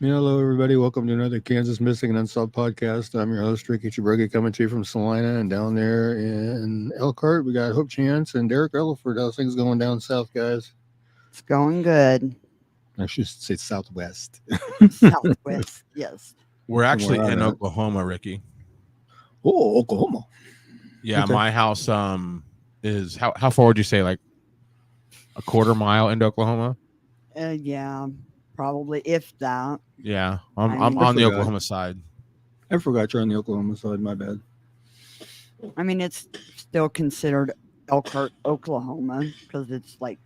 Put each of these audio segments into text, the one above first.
Yeah, hello, everybody. Welcome to another Kansas Missing and Unsolved podcast. I'm your host, Ricky Chabruggi, coming to you from Salina. And down there in Elkhart, we got Hope Chance and Derek Rutherford. How's things going down south, guys? It's going good. I should say southwest Southwest, yes. We're from where actually I'm in at. Oklahoma, Ricky. Oh, Oklahoma. Yeah, Okay. my house is how far would you say, like a quarter mile into Oklahoma? Yeah, probably if that. Yeah, I'm I I'm I mean, on the forgot. Oklahoma side. I forgot you're on the Oklahoma side. My bad. it's still considered Elkhart, Oklahoma, because it's like,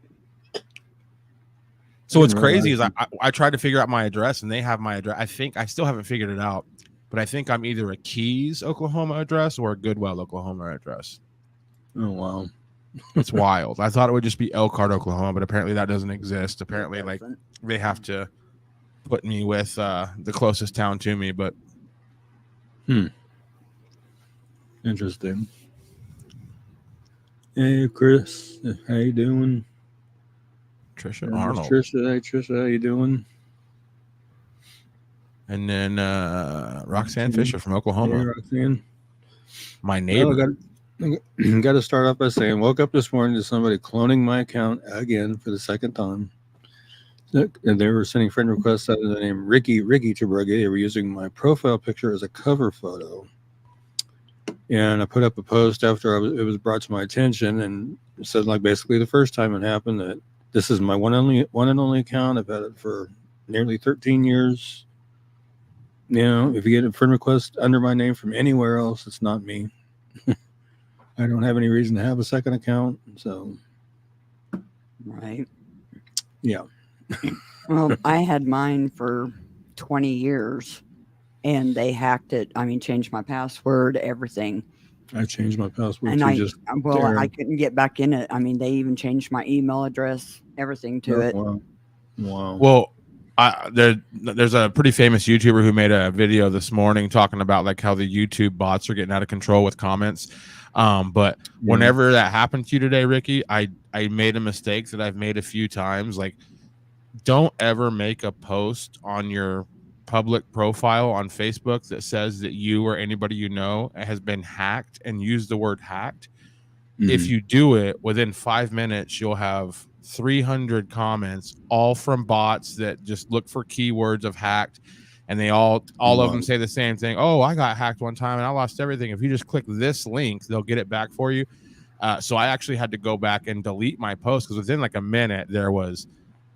So I what's didn't crazy realize. is I tried to figure out my address and they have my address. I think I still haven't figured it out, but I think I'm either a Keys, Oklahoma address or a Goodwell, Oklahoma address. Oh, wow. It's wild. I thought it would just be Elkhart, Oklahoma, but apparently that doesn't exist. it Apparently, like doesn't. they have to put me with the closest town to me, but Hmm. Interesting. Hey, Chris. How you doing? Trisha There's Arnold. Trisha. Hey, Trisha. How you doing? And then Roxanne Hey, Fisher from Oklahoma, Roxanne. my Well, neighbor. I got to start off by saying, woke up this morning to somebody cloning my account again for the second time. And they were sending friend requests under the name Ricky Chabruggi. They were using my profile picture as a cover photo. And I put up a post after it was brought to my attention, and it said, like, basically the first time it happened, that this is my one and only account. I've had it for nearly 13 years. You know, if you get a friend request under my name from anywhere else, it's not me. I don't have any reason to have a second account. So, Right. yeah. Well, I had mine for 20 years and they hacked it. Changed my password, everything. I changed my password And to just I Derek. couldn't get back in it. They even changed my email address, everything to Oh, it. wow. Wow. Well, there's a pretty famous YouTuber who made a video this morning talking about like how the YouTube bots are getting out of control with comments. But Yeah. whenever that happened to you today, Ricky, I made a mistake that I've made a few times. Like, don't ever make a post on your public profile on Facebook that says that you or anybody you know has been hacked and use the word hacked. If Mhm. you do it within 5 minutes, you'll have 300 comments, all from bots that just look for keywords of hacked. And they all of Wow. them say the same thing. Oh, I got hacked one time and I lost everything. If you just click this link, they'll get it back for you. So I actually had to go back and delete my post because within like a minute, there was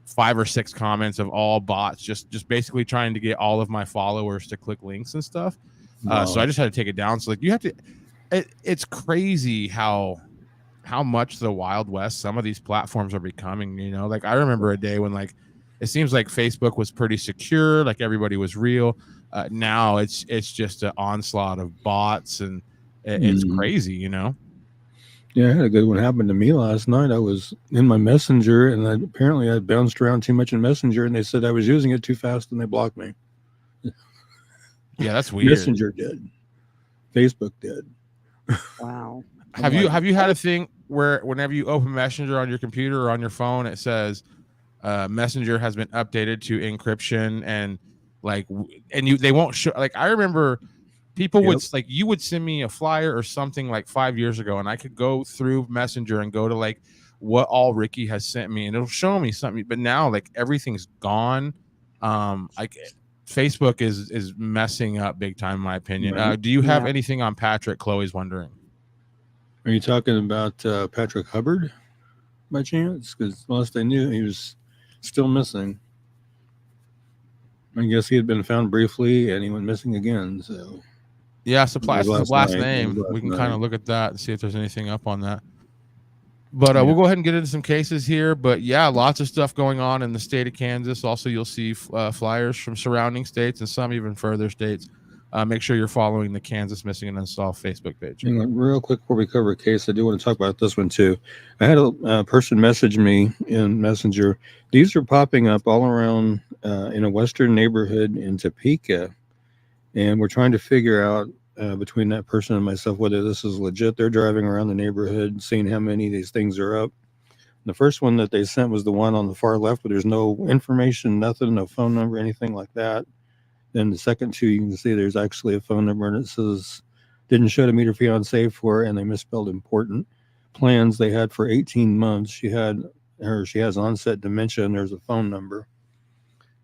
5 or 6 comments of all bots, just basically trying to get all of my followers to click links and stuff. So Wow. I just had to take it down. So like you have to, it's crazy how much the Wild West some of these platforms are becoming. You know, like I remember a day when like it seems like Facebook was pretty secure, like everybody was real. Now it's just an onslaught of bots, and it's Mhm. crazy. You know. Yeah, I had a good one happen to me last night. I was in my Messenger, and apparently I bounced around too much in Messenger, and they said I was using it too fast, and they blocked me. Yeah, that's weird. Messenger did. Facebook did. Wow. I'm Have you like, have you had what? a thing where whenever you open Messenger on your computer or on your phone, it says Messenger has been updated to encryption, and like and you they won't show. Like I remember people would Yep. like you would send me a flyer or something like 5 years ago, and I could go through Messenger and go to like what all Ricky has sent me, and it'll show me something. But now like everything's gone. Like Facebook is messing up big time, in my opinion. Right. Do you have Yeah. anything on Patrick? Chloe's wondering. Are you talking about Patrick Hubbard by chance? Because last I knew, he was still missing. I guess he had been found briefly, and he went missing again. So Yeah, that was it's the last last night. That was name. We last can kind night. of look at that and see if there's anything up on that. But Yeah. we'll go ahead and get into some cases here. But yeah, lots of stuff going on in the state of Kansas. Also, you'll see flyers from surrounding states and some even further states. Make sure you're following the Kansas Missing and Unsolved Facebook page. Hang on, real quick before we cover a case, I do want to talk about this one too. I had a person message me in Messenger. These are popping up all around in a western neighborhood in Topeka, and we're trying to figure out between that person and myself whether this is legit. They're driving around the neighborhood, seeing how many of these things are up. The first one that they sent was the one on the far left, but there's no information, nothing, no phone number, anything like that. Then the second two, you can see there's actually a phone number, and it says didn't show to meet her fiance for, and they misspelled important plans they had for 18 months. She has onset dementia, and there's a phone number.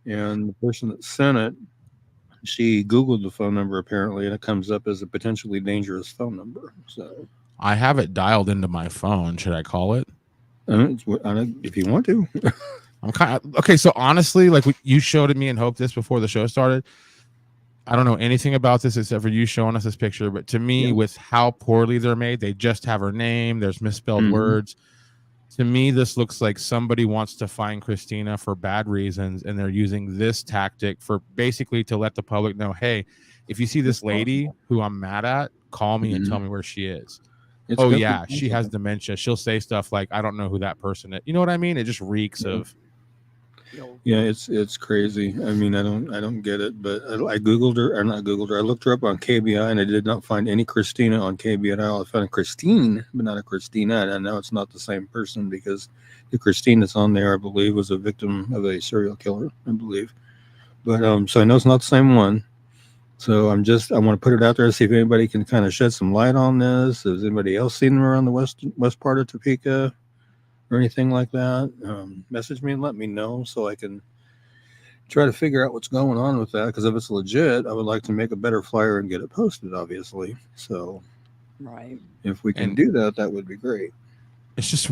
And the person that sent it, she Googled the phone number apparently, and it comes up as a potentially dangerous phone number. So I have it dialed into my phone. Should I call it? If you want to. I'm kind of okay. So honestly, like you showed it me and Hope this before the show started. I don't know anything about this except for you showing us this picture. But to me, with how poorly they're made, they just have her name. There's misspelled words. To me, this looks like somebody wants to find Christina for bad reasons, and they're using this tactic for basically to let the public know, hey, if you see this lady who I'm mad at, call me and tell me where she is. Oh yeah, she has dementia. She'll say stuff like, I don't know who that person is. You know what I mean? It just reeks of. Yeah, it's crazy. I mean, I don't get it, but I Googled her, or not Googled her. I looked her up on KBI, and I did not find any Christina on KBI at all. I found a Christine, but not a Christina. And I know it's not the same person because the Christine that's on there, I believe, was a victim of a serial killer, I believe. But so I know it's not the same one. So I want to put it out there to see if anybody can kind of shed some light on this. Has anybody else seen them around the west part of Topeka or anything like that? Message me and let me know so I can try to figure out what's going on with that. Because if it's legit, I would like to make a better flyer and get it posted, obviously. So if we can do that, that would be great. It's just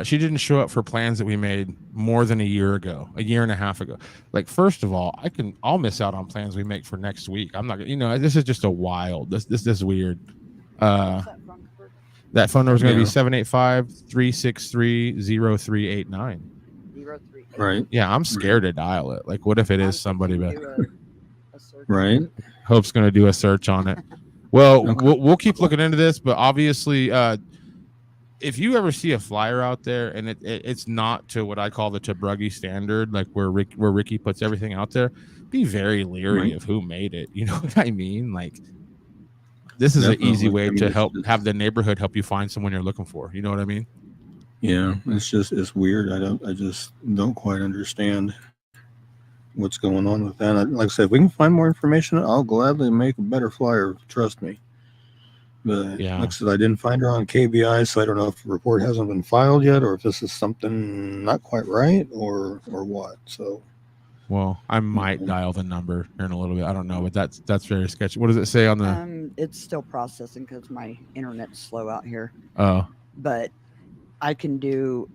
she didn't show up for plans that we made more than a year and a half ago. Like, first of all, I'll miss out on plans we make for next week. I'm not gonna, this is just a wild. This is weird. That phone number is going to be 785-363-0389. Right. Yeah, I'm scared to dial it. Like, what if it is somebody? Right. Hope's going to do a search on it. Well, we'll keep looking into this, but obviously, if you ever see a flyer out there and it's not to what I call the Tabruggy standard, like where Ricky puts everything out there, be very leery of who made it. You know what I mean? Like, this is an easy way to have the neighborhood help you find someone you're looking for. You know what I mean? Yeah, it's weird. I just don't quite understand what's going on with that. Like I said, if we can find more information, I'll gladly make a better flyer. Trust me. But like I said, I didn't find her on KBI, so I don't know if the report hasn't been filed yet, or if this is something not quite right, or what. So, well, I might dial the number here in a little bit. I don't know, but that's very sketchy. What does it say on the? It's still processing because my internet's slow out here. Oh, but I can do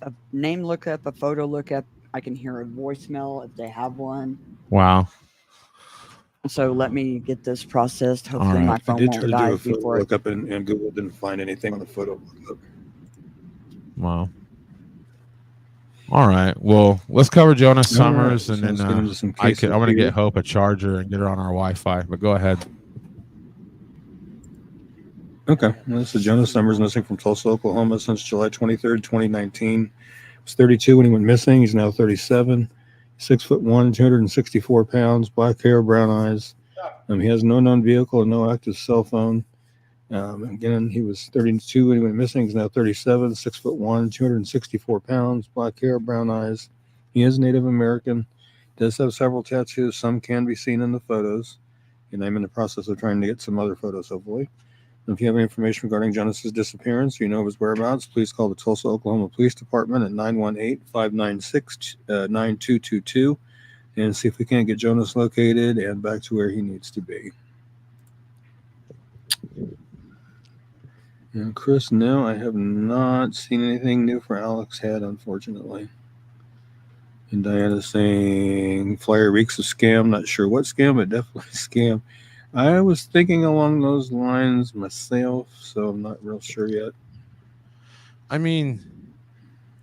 a name lookup, a photo lookup. I can hear a voicemail if they have one. Wow. So let me get this processed. Hopefully my phone won't die before I did try to do a photo lookup, and Google didn't find anything on the photo lookup. Wow. All right. Well, let's cover Jonas Summers, and then I'm going to get Hope a charger and get her on our Wi-Fi. But go ahead. Okay. Well, this is Jonas Summers, missing from Tulsa, Oklahoma since July 23rd, 2019. He was 32 when he went missing. He's now 37. 6'1", 264 pounds, black hair, brown eyes. He has no known vehicle and no active cell phone. Again, he was 32 when he went missing. He's now 37, 6'1", 264 pounds, black hair, brown eyes. He is Native American. Does have several tattoos. Some can be seen in the photos. And I'm in the process of trying to get some other photos, hopefully. If you have any information regarding Jonas's disappearance, or you know of his whereabouts, please call the Tulsa, Oklahoma Police Department at 918-596-9222 and see if we can't get Jonas located and back to where he needs to be. And Chris, no, I have not seen anything new for Alex Head, unfortunately. And Diana's saying flyer reeks of scam. Not sure what scam, but definitely scam. I was thinking along those lines myself, so I'm not real sure yet. I mean,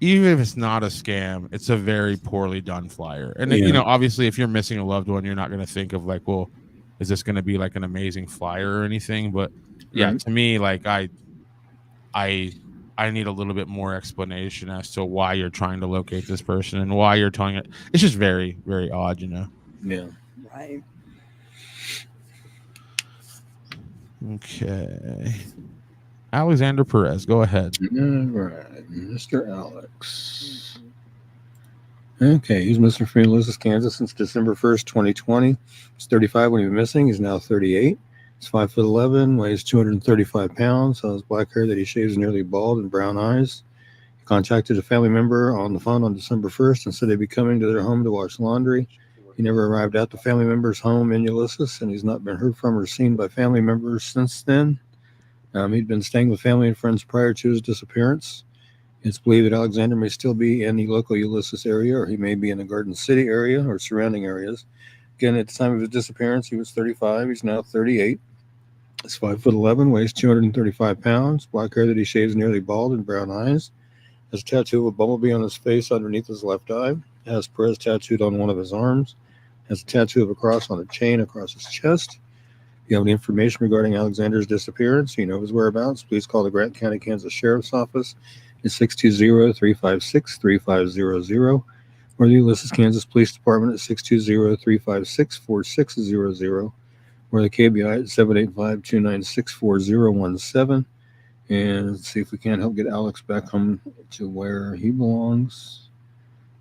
even if it's not a scam, it's a very poorly done flyer. And, obviously, if you're missing a loved one, you're not going to think of like, well, is this going to be like an amazing flyer or anything? But to me, like I need a little bit more explanation as to why you're trying to locate this person and why you're telling it. It's just very, very odd, Yeah. Right. Okay. Alexander Perez, go ahead. All right, Mr. Alex. Okay, he's missing from Ulysses, Kansas since December 1st, 2020. He's 35 when he was missing. He's now 38. He's 5'11", weighs 235 pounds, has black hair that he shaves nearly bald and brown eyes. He contacted a family member on the phone on December 1st and said he'd be coming to their home to wash laundry. He never arrived at the family member's home in Ulysses, and he's not been heard from or seen by family members since then. He'd been staying with family and friends prior to his disappearance. It's believed that Alexander may still be in the local Ulysses area, or he may be in the Garden City area or surrounding areas. Again, at the time of his disappearance, he was 35. He's now 38. He's 5'11", weighs 235 pounds, black hair that he shaves nearly bald and brown eyes. Has a tattoo of a bumblebee on his face underneath his left eye. Has Perez tattooed on one of his arms. Has a tattoo of a cross on a chain across his chest. If you have any information regarding Alexander's disappearance, you know his whereabouts, please call the Grant County, Kansas Sheriff's Office. It's 620-356-3500, or the Ulysses, Kansas Police Department at 620-356-4600, or the KBI at 785-296-4017. And let's see if we can't help get Alex back home to where he belongs.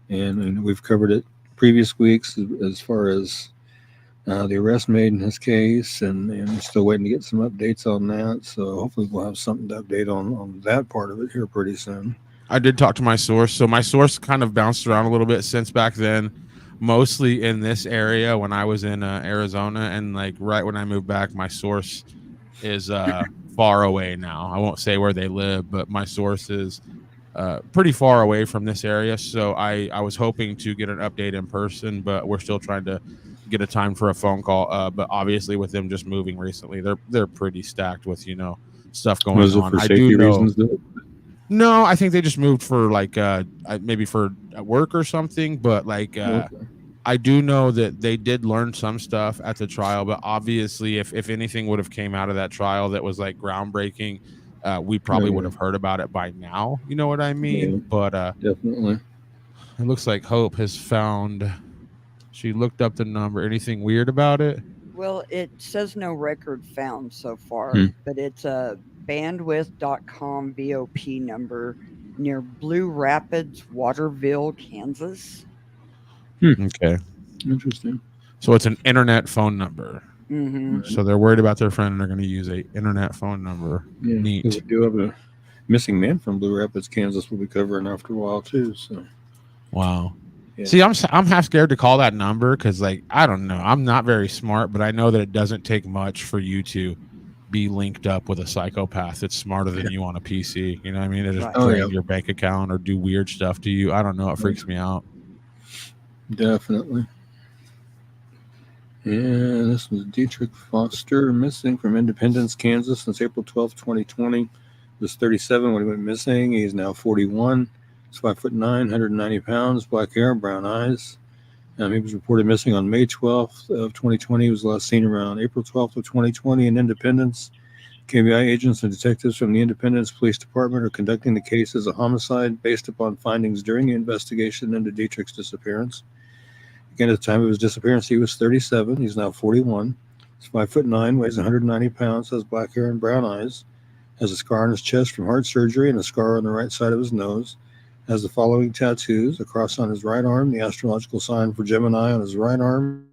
And we've covered it previous weeks as far as the arrest made in his case, and we're still waiting to get some updates on that. So hopefully we'll have something to update on that part of it here pretty soon. I did talk to my source. So my source kind of bounced around a little bit since back then, mostly in this area when I was in Arizona. And like right when I moved back, my source is far away now. I won't say where they live, but my source is pretty far away from this area. So I was hoping to get an update in person, but we're still trying to get a time for a phone call. But obviously with them just moving recently, they're pretty stacked with, stuff going Was it on. for I safety do know, reasons? no, I think they just moved for like maybe for work or something, but like Okay. I do know that they did learn some stuff at the trial, but obviously if anything would have came out of that trial that was like groundbreaking, we probably would have heard about it by now. You know what I mean? Yeah. But Definitely. it looks like Hope has found. She looked up the number. Anything weird about it? Well, it says no record found so far, Hmm. but it's a bandwidth.com VOP number near Blue Rapids, Waterville, Kansas. Okay. Interesting. So it's an internet phone number. Mm-hmm. So they're worried about their friend and they're going to use a internet phone number. Yeah. Neat. We do have a missing man from Blue Rapids, Kansas. We'll be covering after a while too. So. Wow. Yeah. See, I'm half scared to call that number because, like, I don't know. I'm not very smart, but I know that it doesn't take much for you to be linked up with a psychopath that's smarter than you on a PC. You know what I mean? They just Right. drain your bank account or do weird stuff to you. I don't know. It freaks me out. Definitely. Yeah, this was Dietrich Foster, missing from Independence, Kansas since April 12, 2020. He was 37 when he went missing. He's now 41. He's 5'9", 190 pounds, black hair, brown eyes. He was reported missing on May 12th of 2020. He was last seen around April 12th of 2020 in Independence. KBI agents and detectives from the Independence Police Department are conducting the case as a homicide based upon findings during the investigation into Dietrich's disappearance. Again, at the time of his disappearance, he was 37. He's now 41. He's 5'9", weighs 190 pounds, has black hair and brown eyes, has a scar on his chest from heart surgery and a scar on the right side of his nose, has the following tattoos: a cross on his right arm, the astrological sign for Gemini on his right arm,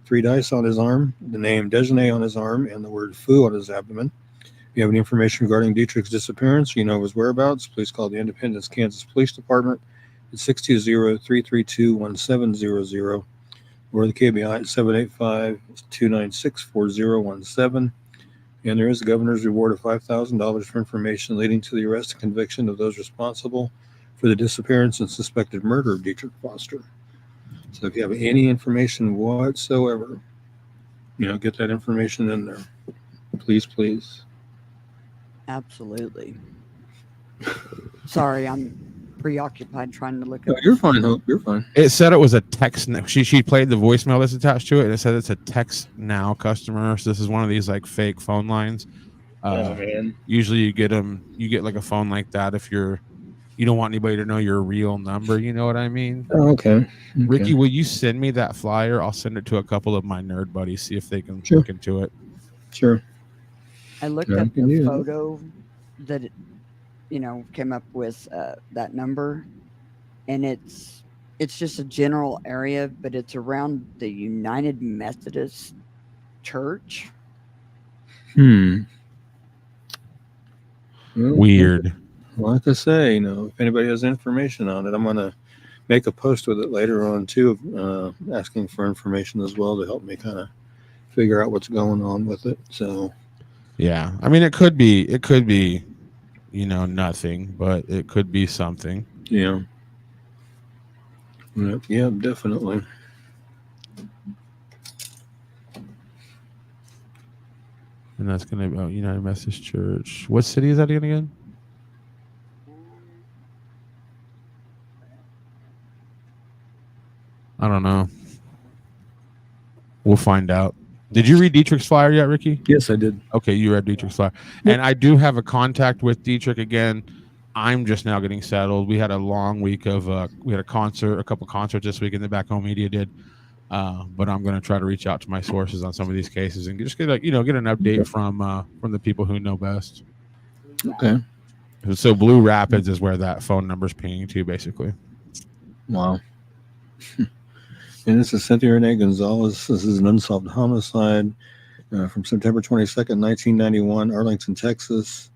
3 dice on his arm, the name Dejeuner on his arm, and the word foo on his abdomen. If you have any information regarding Dietrich's disappearance, you know his whereabouts, please call the Independence, Kansas Police Department at 620-332-1700, or the KBI at 785-296-4017. And there is a governor's reward of $5,000 for information leading to the arrest and conviction of those responsible for the disappearance and suspected murder of Dietrich Foster. So if you have any information whatsoever, get that information in there. Please, please. Absolutely. Sorry, I'm preoccupied trying to look No, up. you're fine, Hope. You're fine. It said it was a text. She played the voicemail that's attached to it, and it said it's a text now customer. So this is one of these like fake phone lines. Man. Usually you get like a phone like that if you don't want anybody to know your real number. You know what I mean? Oh, okay. Ricky, will you send me that flyer? I'll send it to a couple of my nerd buddies, see if they can Sure. look into it. Sure. I looked Yeah, up I can the do that. photo that came up with that number, and it's just a general area, but it's around the United Methodist Church. Well, Weird. like I say, if anybody has information on it, I'm gonna make a post with it later on too, asking for information as well to help me kind of figure out what's going on with it. So Yeah, I mean, it could be, nothing, but it could be something. yeah, yeah, definitely. And that's gonna be United Methodist Church. What city is that again? I don't know. We'll find out. Did you read Dietrich's flyer yet, Ricky? Yes, I did. Okay, you read Dietrich's flyer. Yep. And I do have a contact with Dietrich again. I'm just now getting settled. We had a long week of we had a couple concerts this week, and the Back Home Media did. But I'm going to try to reach out to my sources on some of these cases and just get an update from the people who know best. Okay. So Blue Rapids is where that phone number is pinging to, basically. Wow. And this is Cynthia Renee Gonzalez. This is an unsolved homicide from September 22nd, 1991, Arlington, Texas.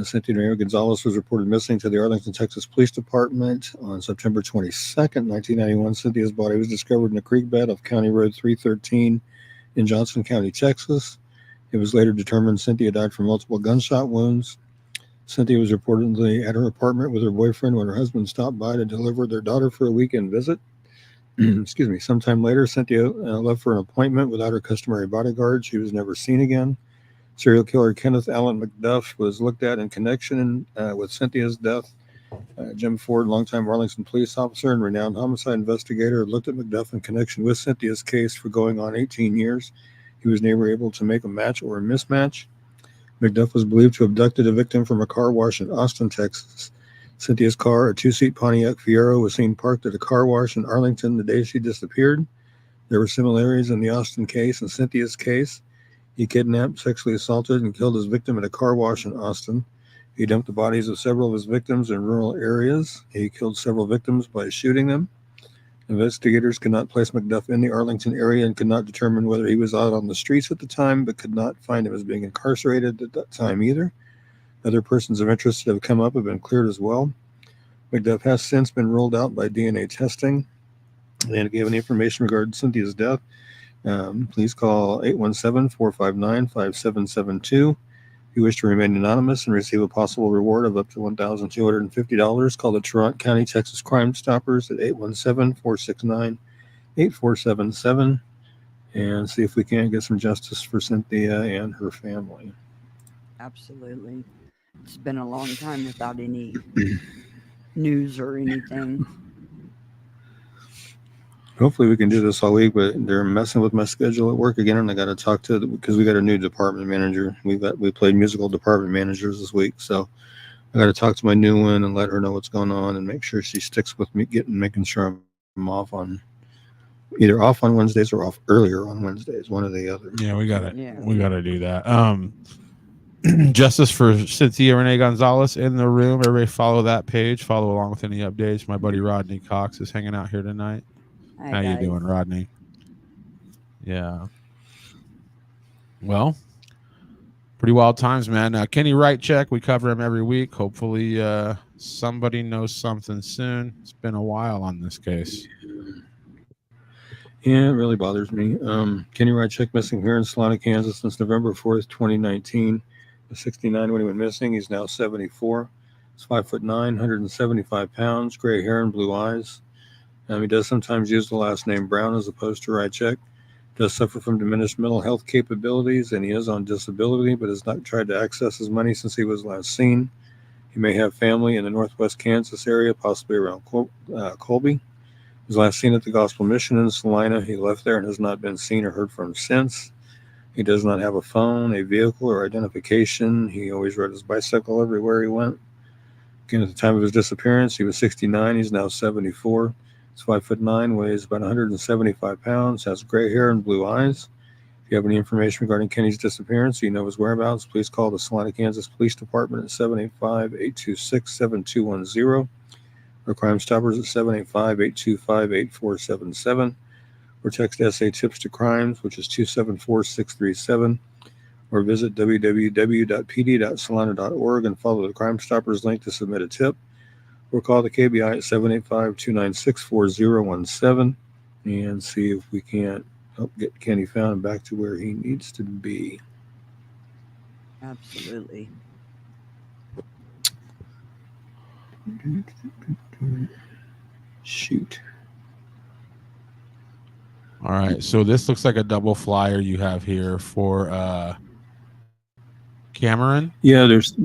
Cynthia Renee Gonzalez was reported missing to the Arlington, Texas Police Department on September 22nd, 1991. Cynthia's body was discovered in a creek bed off County Road 313 in Johnson County, Texas. It was later determined Cynthia died from multiple gunshot wounds. Cynthia was reportedly at her apartment with her boyfriend when her husband stopped by to deliver their daughter for a weekend visit. Excuse me. Sometime later, Cynthia left for an appointment without her customary bodyguard. She was never seen again. Serial killer Kenneth Allen McDuff was looked at in connection with Cynthia's death. Jim Ford, longtime Arlington police officer and renowned homicide investigator, looked at McDuff in connection with Cynthia's case for going on 18 years. He was never able to make a match or a mismatch. McDuff was believed to have abducted a victim from a car wash in Austin, Texas. Cynthia's car, a two-seat Pontiac Fiero, was seen parked at a car wash in Arlington the day she disappeared. There were similarities in the Austin case and Cynthia's case. He kidnapped, sexually assaulted, and killed his victim at a car wash in Austin. He dumped the bodies of several of his victims in rural areas. He killed several victims by shooting them. Investigators could not place McDuff in the Arlington area and could not determine whether he was out on the streets at the time, but could not find him as being incarcerated at that time either. Other persons of interest that have come up have been cleared as well. McDuff has since been ruled out by DNA testing. And if you have any information regarding Cynthia's death, please call 817-459-5772. If you wish to remain anonymous and receive a possible reward of up to $1,250, call the Toronto County, Texas Crime Stoppers at 817-469-8477 and see if we can't get some justice for Cynthia and her family. Absolutely. It's been a long time without any news or anything. Hopefully we can do this all week, but they're messing with my schedule at work again, and I got to talk to because we got a new department manager. We played musical department managers this week, so I got to talk to my new one and let her know what's going on and make sure she sticks with me, making sure I'm off on Wednesdays or off earlier on Wednesdays, one or the other. Yeah, we got to do that. Justice for Cynthia Renee Gonzalez in the room. Everybody follow that page. Follow along with any updates. My buddy Rodney Cox is hanging out here tonight. How you doing, Rodney? Yeah. Well, pretty wild times, man. Kenny Wright check. We cover him every week. Hopefully somebody knows something soon. It's been a while on this case. Yeah, it really bothers me. Kenny Wright check missing here in Salina, Kansas since November 4th, 2019. He was 69 when he went missing. He's now 74. He's 5'9", 175 pounds, gray hair and blue eyes. He does sometimes use the last name Brown as opposed to Rychek. Does suffer from diminished mental health capabilities, and he is on disability, but has not tried to access his money since he was last seen. He may have family in the northwest Kansas area, possibly around Colby. He was last seen at the Gospel Mission in Salina. He left there and has not been seen or heard from since. He does not have a phone, a vehicle, or identification. He always rode his bicycle everywhere he went. Again, at the time of his disappearance, he was 69. He's now 74. He's 5'9", weighs about 175 pounds, has gray hair and blue eyes. If you have any information regarding Kenny's disappearance or you know his whereabouts, please call the Salina, Kansas Police Department at 785-826-7210 or Crime Stoppers at 785-825-8477 or text SA Tips to Crimes, which is 274-637, or visit www.pd.salina.org and follow the Crime Stoppers link to submit a tip, or call the KBI at 785-296-4017 and see if we can't help get Kenny found back to where he needs to be. Absolutely. Shoot. All right. So this looks like a double flyer you have here for Cameron. Yeah, there's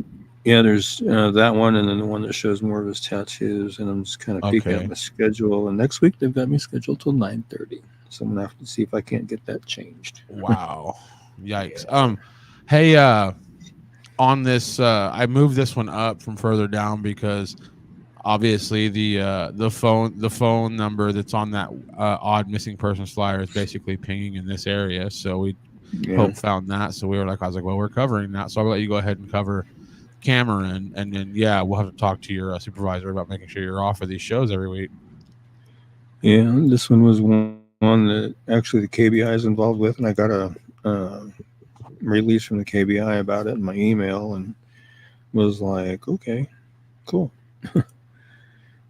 that one, and then the one that shows more of his tattoos. And I'm just kind of peeking Okay. at my schedule. And next week they've got me scheduled till 9:30, so I'm gonna have to see if I can't get that changed. Wow. Yikes. Hey, on this, I moved this one up from further down because obviously the phone number that's on that odd missing persons flyer is basically pinging in this area. So we Hope found that. So we were like, I was like, well, we're covering that. So I'll let you go ahead and cover Cameron, and then we'll have to talk to your supervisor about making sure you're off of these shows every week. Yeah, this one was one that actually the KBI is involved with, and I got a release from the KBI about it in my email, and was like, okay, cool.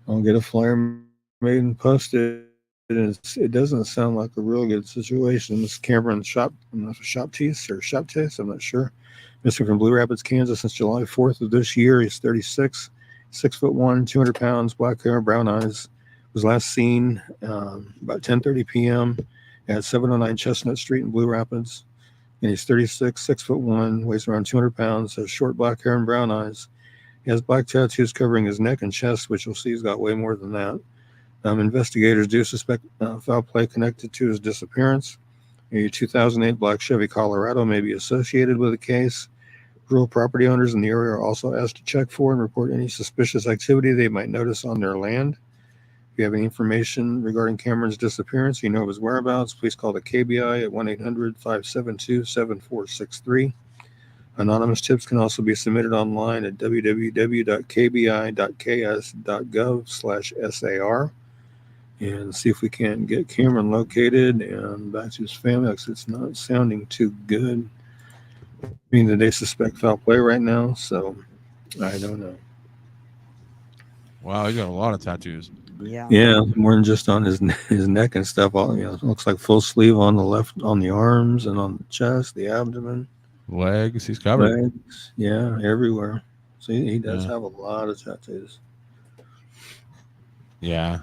I'll get a flyer made and posted. It doesn't sound like a real good situation. This Cameron shop taste, I'm not sure. Missing from Blue Rapids, Kansas since July 4th of this year. He's 36, 6'1", 200 pounds, black hair, brown eyes. Was last seen about 10:30 p.m. at 709 Chestnut Street in Blue Rapids. And he's 36, 6'1", weighs around 200 pounds, has short black hair and brown eyes. He has black tattoos covering his neck and chest, which you'll see he's got way more than that. Investigators do suspect foul play connected to his disappearance. A 2008 black Chevy Colorado may be associated with the case. Rural property owners in the area are also asked to check for and report any suspicious activity they might notice on their land. If you have any information regarding Cameron's disappearance, you know of his whereabouts, please call the KBI at 1-800-572-7463. Anonymous tips can also be submitted online at www.kbi.ks.gov/SAR and see if we can get Cameron located and back to his family. Because it's not sounding too good. I mean, that they suspect foul play right now, so I don't know. Wow, you got a lot of tattoos. Yeah, more than just on his neck and stuff. It looks like full sleeve on the left, on the arms and on the chest, the abdomen, Legs, he's covered. legs, everywhere. So he does have a lot of tattoos. Yeah,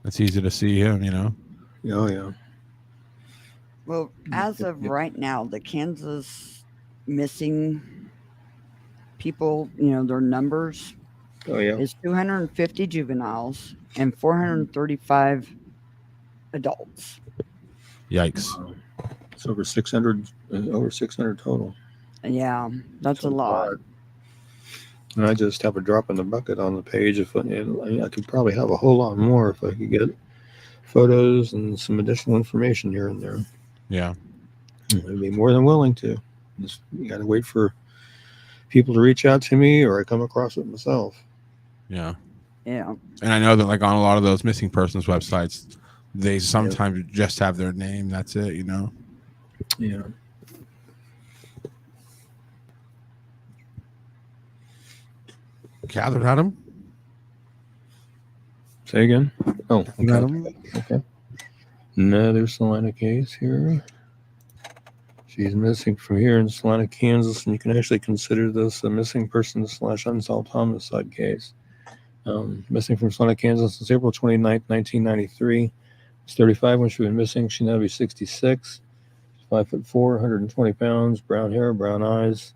it's easy to see him, Oh yeah. well, as of right now, the Kansas missing people, their numbers Oh yeah. is 250 juveniles and 435 adults. Yikes. It's over 600 total. Yeah, that's a lot. And I just have a drop in the bucket on the page. I could probably have a whole lot more if I could get photos and some additional information here and there. Yeah. I'd be more than willing to. Just, you got to wait for people to reach out to me, or I come across it myself. Yeah. Yeah. And I know that like on a lot of those missing persons websites, they sometimes just have their name. That's it, Yeah. Catherine had him. Say again? Oh, okay. Got him. Okay. Another Salina case here. She's missing from here in Salina, Kansas, and you can actually consider this a missing person / unsolved homicide case. Missing from Salina, Kansas since April 29th, 1993. She's 35 when she went missing. She now be 66. 5'4", 120 pounds, brown hair, brown eyes.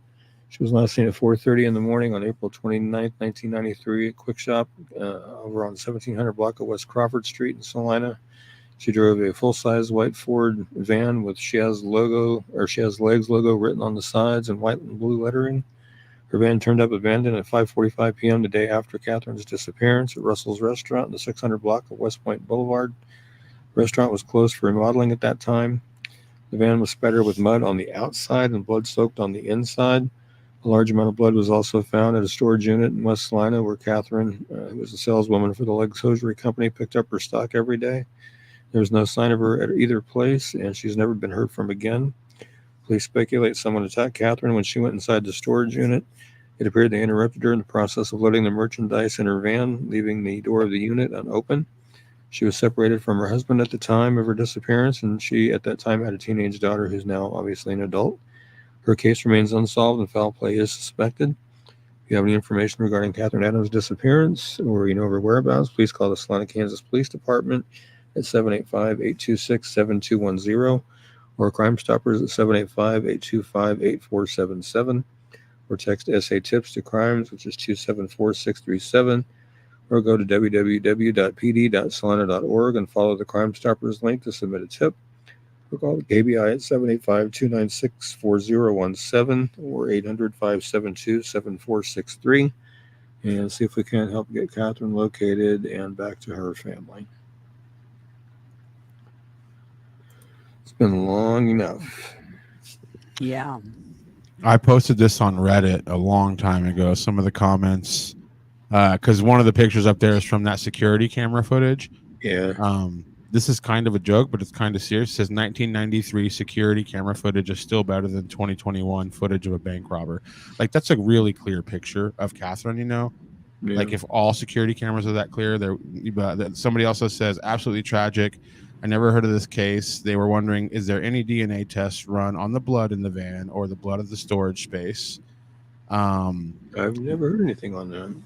She was last seen at 4:30 in the morning on April 29th, 1993 at Quick Shop over on 1700 block of West Crawford Street in Salina. She drove a full-size white Ford van with She Has Legs logo written on the sides in white and blue lettering. Her van turned up abandoned at 5:45 p.m. the day after Catherine's disappearance at Russell's Restaurant in the 600 block of West Point Boulevard. Restaurant was closed for remodeling at that time. The van was spattered with mud on the outside and blood soaked on the inside. A large amount of blood was also found at a storage unit in West Salina where Catherine, who was a saleswoman for the Legs Hosiery Company, picked up her stock every day. There was no sign of her at either place, and she's never been heard from again. Police speculate someone attacked Catherine when she went inside the storage unit. It appeared they interrupted her in the process of loading the merchandise in her van, leaving the door of the unit unopened. She was separated from her husband at the time of her disappearance, and she at that time had a teenage daughter who's now obviously an adult. Her case remains unsolved and foul play is suspected. If you have any information regarding Catherine Adams' disappearance or you know her whereabouts, please call the Salina, Kansas Police Department at 785-826-7210 or Crime Stoppers at 785-825-8477 or text SA Tips to Crimes, which is 274-637, or go to www.pd.salina.org and follow the Crime Stoppers link to submit a tip. Or call the KBI at 785-296-4017 or 800-572-7463 and see if we can't help get Catherine located and back to her family. It's been long enough. Yeah. I posted this on Reddit a long time ago. Some of the comments, because one of the pictures up there is from that security camera footage. Yeah. This is kind of a joke, but it's kind of serious. It says 1993 security camera footage is still better than 2021 footage of a bank robber. Like, that's a really clear picture of Catherine, you know? Yeah. Like, if all security cameras are that clear, somebody also says, absolutely tragic. I never heard of this case. They were wondering, is there any DNA tests run on the blood in the van or the blood of the storage space? I've never heard anything on that.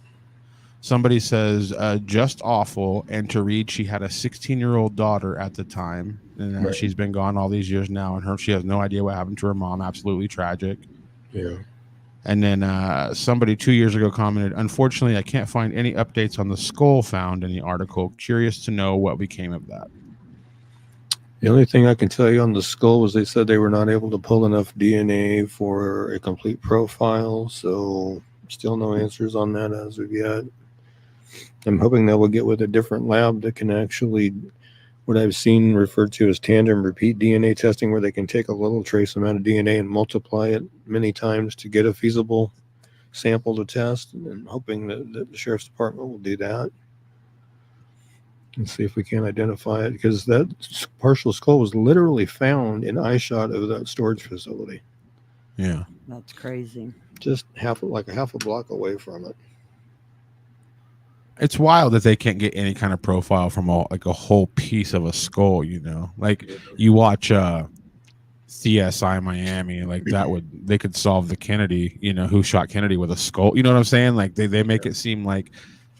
Somebody says, just awful. And to read, she had a 16-year-old daughter at the time. And Right. she's been gone all these years now. And she has no idea what happened to her mom. Absolutely tragic. Yeah. And then somebody 2 years ago commented, unfortunately, I can't find any updates on the skull found in the article. Curious to know what became of that. The only thing I can tell you on the skull was they said they were not able to pull enough DNA for a complete profile. So still no answers on that as of yet. I'm hoping that we'll get with a different lab that can actually, what I've seen referred to as tandem repeat DNA testing, where they can take a little trace amount of DNA and multiply it many times to get a feasible sample to test. And hoping that the sheriff's department will do that and see if we can identify it, because that partial skull was literally found in eyeshot of that storage facility. Yeah. That's crazy. Just half a block away from it. It's wild that they can't get any kind of profile from a whole piece of a skull, you know. Like, you watch CSI Miami, like they could solve the Kennedy, you know, who shot Kennedy with a skull. You know what I'm saying? Like they make it seem like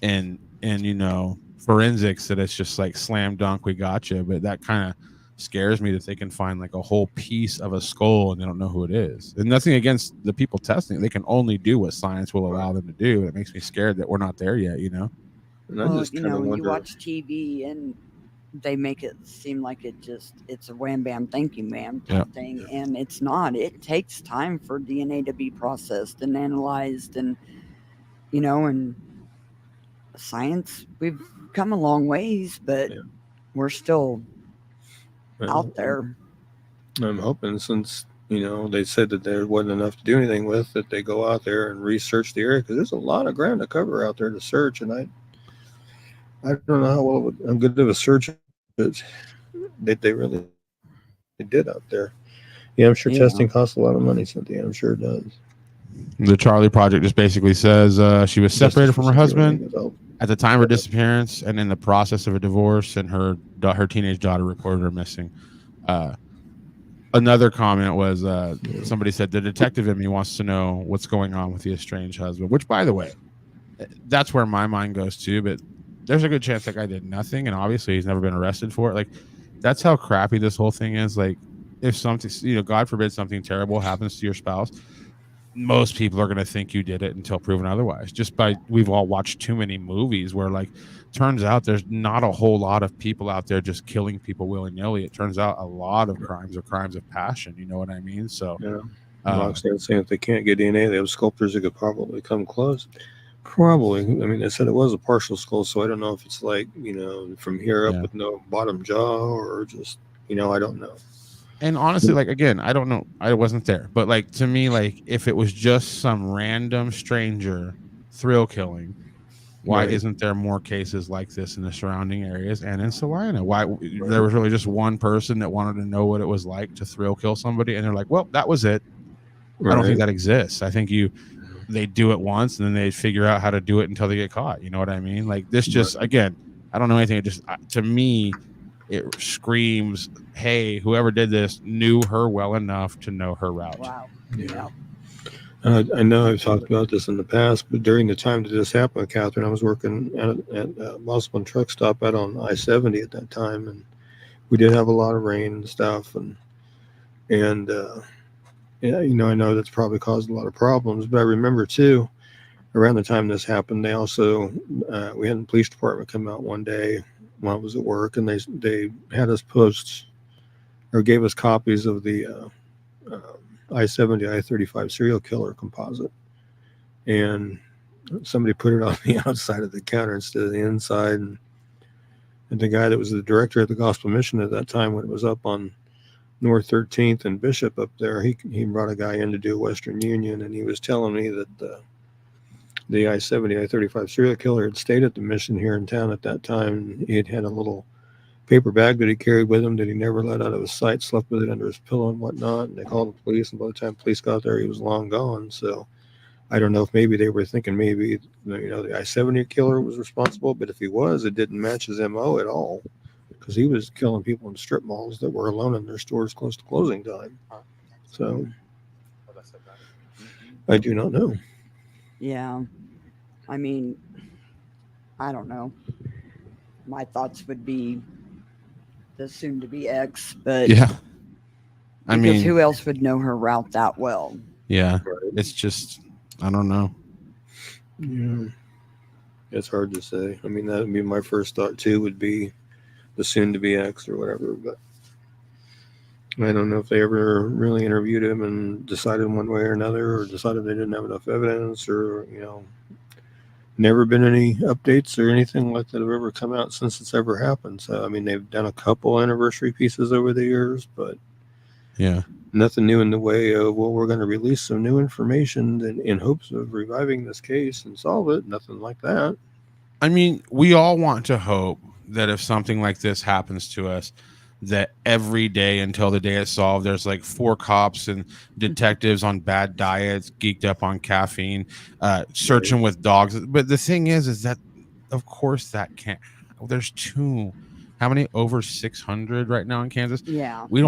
in you know, forensics that it's just like slam dunk, we gotcha. But that kind of scares me that they can find like a whole piece of a skull and they don't know who it is. And nothing against the people testing. They can only do what science will allow them to do. It makes me scared that we're not there yet, you know? And I Well, just you kind know, of when wonder. you watch TV and they make it seem like it's a wham bam thank you ma'am type thing, and it's not. It takes time for DNA to be processed and analyzed, and you know, and science, we've come a long ways, but we're still out there. I'm hoping, since you know they said that there wasn't enough to do anything with, that they go out there and research the area, because there's a lot of ground to cover out there to search, and I don't know how good of a search that they really did out there. Yeah, I'm sure testing costs a lot of money, Cynthia. I'm sure it does. The Charlie Project just basically says she was separated from her husband at the time of her disappearance, and in the process of a divorce, and her teenage daughter reported her missing. Another comment was somebody said the detective in me wants to know what's going on with the estranged husband, which, by the way, that's where my mind goes to. But there's a good chance that guy did nothing, and obviously he's never been arrested for it. Like, that's how crappy this whole thing is. Like, if something, you know, God forbid something terrible happens to your spouse, most people are going to think you did it until proven otherwise. We've all watched too many movies where, like, turns out there's not a whole lot of people out there just killing people willy-nilly. It turns out a lot of crimes are crimes of passion. You know what I mean? So, Roxanne's saying if they can't get DNA, they have sculptors that could probably come close. Probably. I mean, they said it was a partial skull, so I don't know if it's like, from here up Yeah. with no bottom jaw or just, I don't know. And honestly, like, again, I don't know. I wasn't there. But like, to me, like, if it was just some random stranger thrill killing, why Right. isn't there more cases like this in the surrounding areas and in Salina? Why there was really just one person that wanted to know what it was like to thrill kill somebody, and they're like, well, that was it. I don't think Right. that exists. I think they do it once and then they figure out how to do it until they get caught. You know what I mean? Like, this just, again, I don't know anything. It just, to me, it screams, hey, whoever did this knew her well enough to know her route. Wow. Yeah. I know I've talked about this in the past, but during the time that this happened, Catherine, I was working at Musselman Truck Stop out on I-70 at that time, and we did have a lot of rain and stuff, and yeah, I know that's probably caused a lot of problems. But I remember too, around the time this happened, they also we had the police department come out one day while I was at work, and they had us post or gave us copies of the I-70 I-35 serial killer composite, and somebody put it on the outside of the counter instead of the inside, and the guy that was the director of the Gospel Mission at that time, when it was up on North 13th and Bishop up there, he brought a guy in to do Western Union, and he was telling me that the I-70 I-35 serial killer had stayed at the mission here in town at that time. He had a little paper bag that he carried with him that he never let out of his sight, slept with it under his pillow and whatnot, and they called the police, and by the time police got there, he was long gone. So I don't know if maybe they were thinking maybe the I-70 killer was responsible, but if he was, it didn't match his MO at all, because he was killing people in strip malls that were alone in their stores close to closing time. So I do not know. Yeah. I mean, I don't know. My thoughts would be the soon to be ex, but Yeah. I because mean, who else would know her route that well? yeah, Right. it's just, I don't know. Yeah, it's hard to say. I mean, that would be my first thought too, would be the soon to be ex or whatever, but I don't know if they ever really interviewed him and decided one way or another, or decided they didn't have enough evidence, or never been any updates or anything like that have ever come out since it's ever happened. So I mean, they've done a couple anniversary pieces over the years, but Yeah. nothing new in the way of, well, we're going to release some new information in hopes of reviving this case and solve it. Nothing like that. I mean, we all want to hope that if something like this happens to us, that every day until the day it's solved, there's like 4 cops and detectives on bad diets, geeked up on caffeine, searching with dogs. But the thing is that, of course, that can't. There's how many? Over 600 right now in Kansas. Yeah. We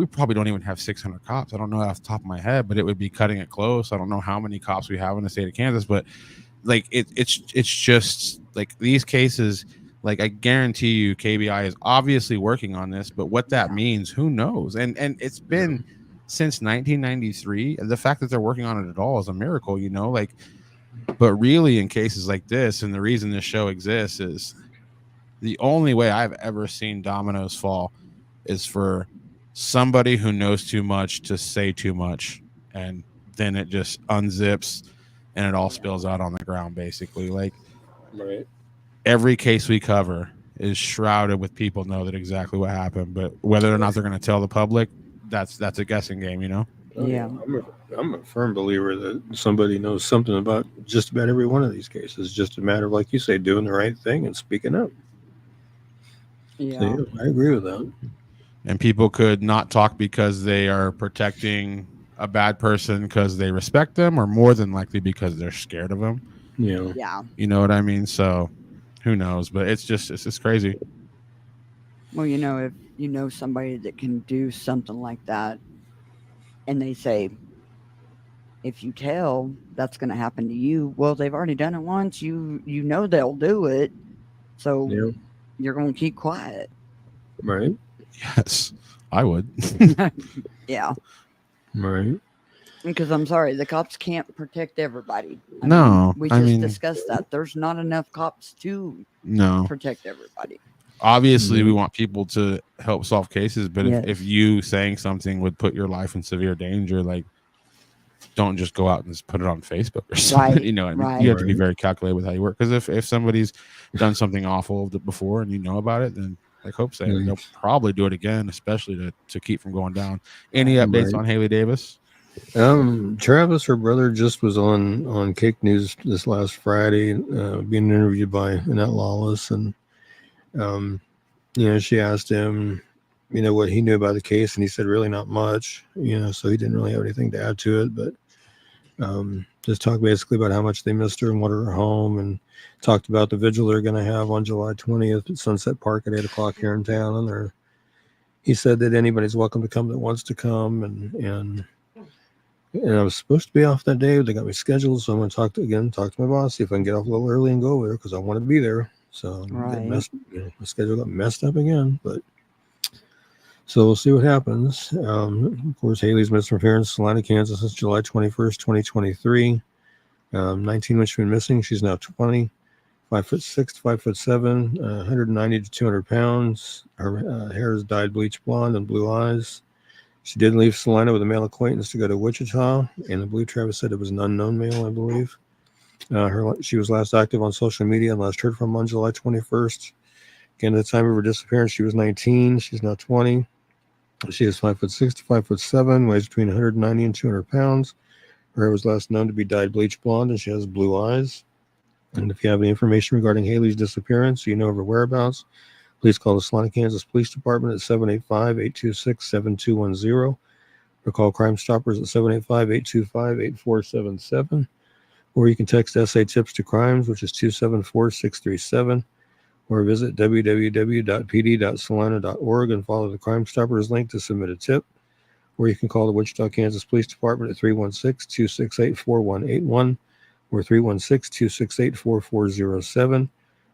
probably don't even have 600 cops. I don't know off the top of my head, but it would be cutting it close. I don't know how many cops we have in the state of Kansas, but like it's just like these cases. Like, I guarantee you KBI is obviously working on this, but what that means, who knows? And it's been since 1993. The fact that they're working on it at all is a miracle, like, but really in cases like this, and the reason this show exists is the only way I've ever seen dominoes fall is for somebody who knows too much to say too much, and then it just unzips and it all spills out on the ground, basically. Like, Right. every case we cover is shrouded with people know that exactly what happened, but whether or not they're going to tell the public, that's a guessing game, Oh, Yeah. I'm a firm believer that somebody knows something about just about every one of these cases. It's just a matter of, like you say, doing the right thing and speaking up. Yeah. So, yeah, I agree with that. And people could not talk because they are protecting a bad person because they respect them, or more than likely because they're scared of them. Yeah. Yeah. You know what I mean? So who knows? But it's just crazy. Well, if you know somebody that can do something like that, and they say, if you tell, that's going to happen to you. Well, they've already done it once. You know they'll do it, so Yeah. you're going to keep quiet. Right. Yes, I would. Yeah. Right. Because I'm sorry, the cops can't protect everybody. No, we I just mean- discussed that. There's not enough cops to No. protect everybody. Obviously, we want people to help solve cases, but Yes. if you saying something would put your life in severe danger, like, don't just go out and just put it on Facebook or something. Right, You know what I mean? right. You have to be Right. very calculated with how you work. Because if somebody's done something awful before and you know about it, then like Hope said, Yeah. they'll probably do it again, especially to keep from going down. Any Right. updates Right. on Haley Davis? Travis, her brother, just was on Cake News this last Friday, being interviewed by Annette Lawless, and she asked him, what he knew about the case, and he said really not much, so he didn't really have anything to add to it, but just talked basically about how much they missed her and wanted her home, and talked about the vigil they're going to have on July 20th at Sunset Park at 8:00 here in town, and he said that anybody's welcome to come that wants to come, and I was supposed to be off that day. They got me scheduled, so I'm going to talk to my boss, see if I can get off a little early and go there because I want to be there. So Right. my schedule got messed up again, but so we'll see what happens. Of course, Haley's missed from parents, Salina, Kansas, since July 21st, 2023. 19 when she's been missing. She's now 20, 5'6" to 5'7", 190 to 200 pounds. Her hair is dyed bleach blonde and blue eyes. She did leave Salina with a male acquaintance to go to Wichita, and I believe Travis said it was an unknown male, I believe. She was last active on social media and last heard from on July 21st. Again, at the time of her disappearance, she was 19. She's now 20. She is 5'6" to 5'7", weighs between 190 and 200 pounds. Her hair was last known to be dyed bleach blonde, and she has blue eyes. And if you have any information regarding Haley's disappearance, or you know of her whereabouts, please call the Salina, Kansas Police Department at 785-826-7210, or call Crime Stoppers at 785-825-8477, or you can text SA Tips to Crimes, which is 274-637, or visit www.pd.salina.org and follow the Crime Stoppers link to submit a tip, or you can call the Wichita, Kansas Police Department at 316-268-4181, or 316-268-4407,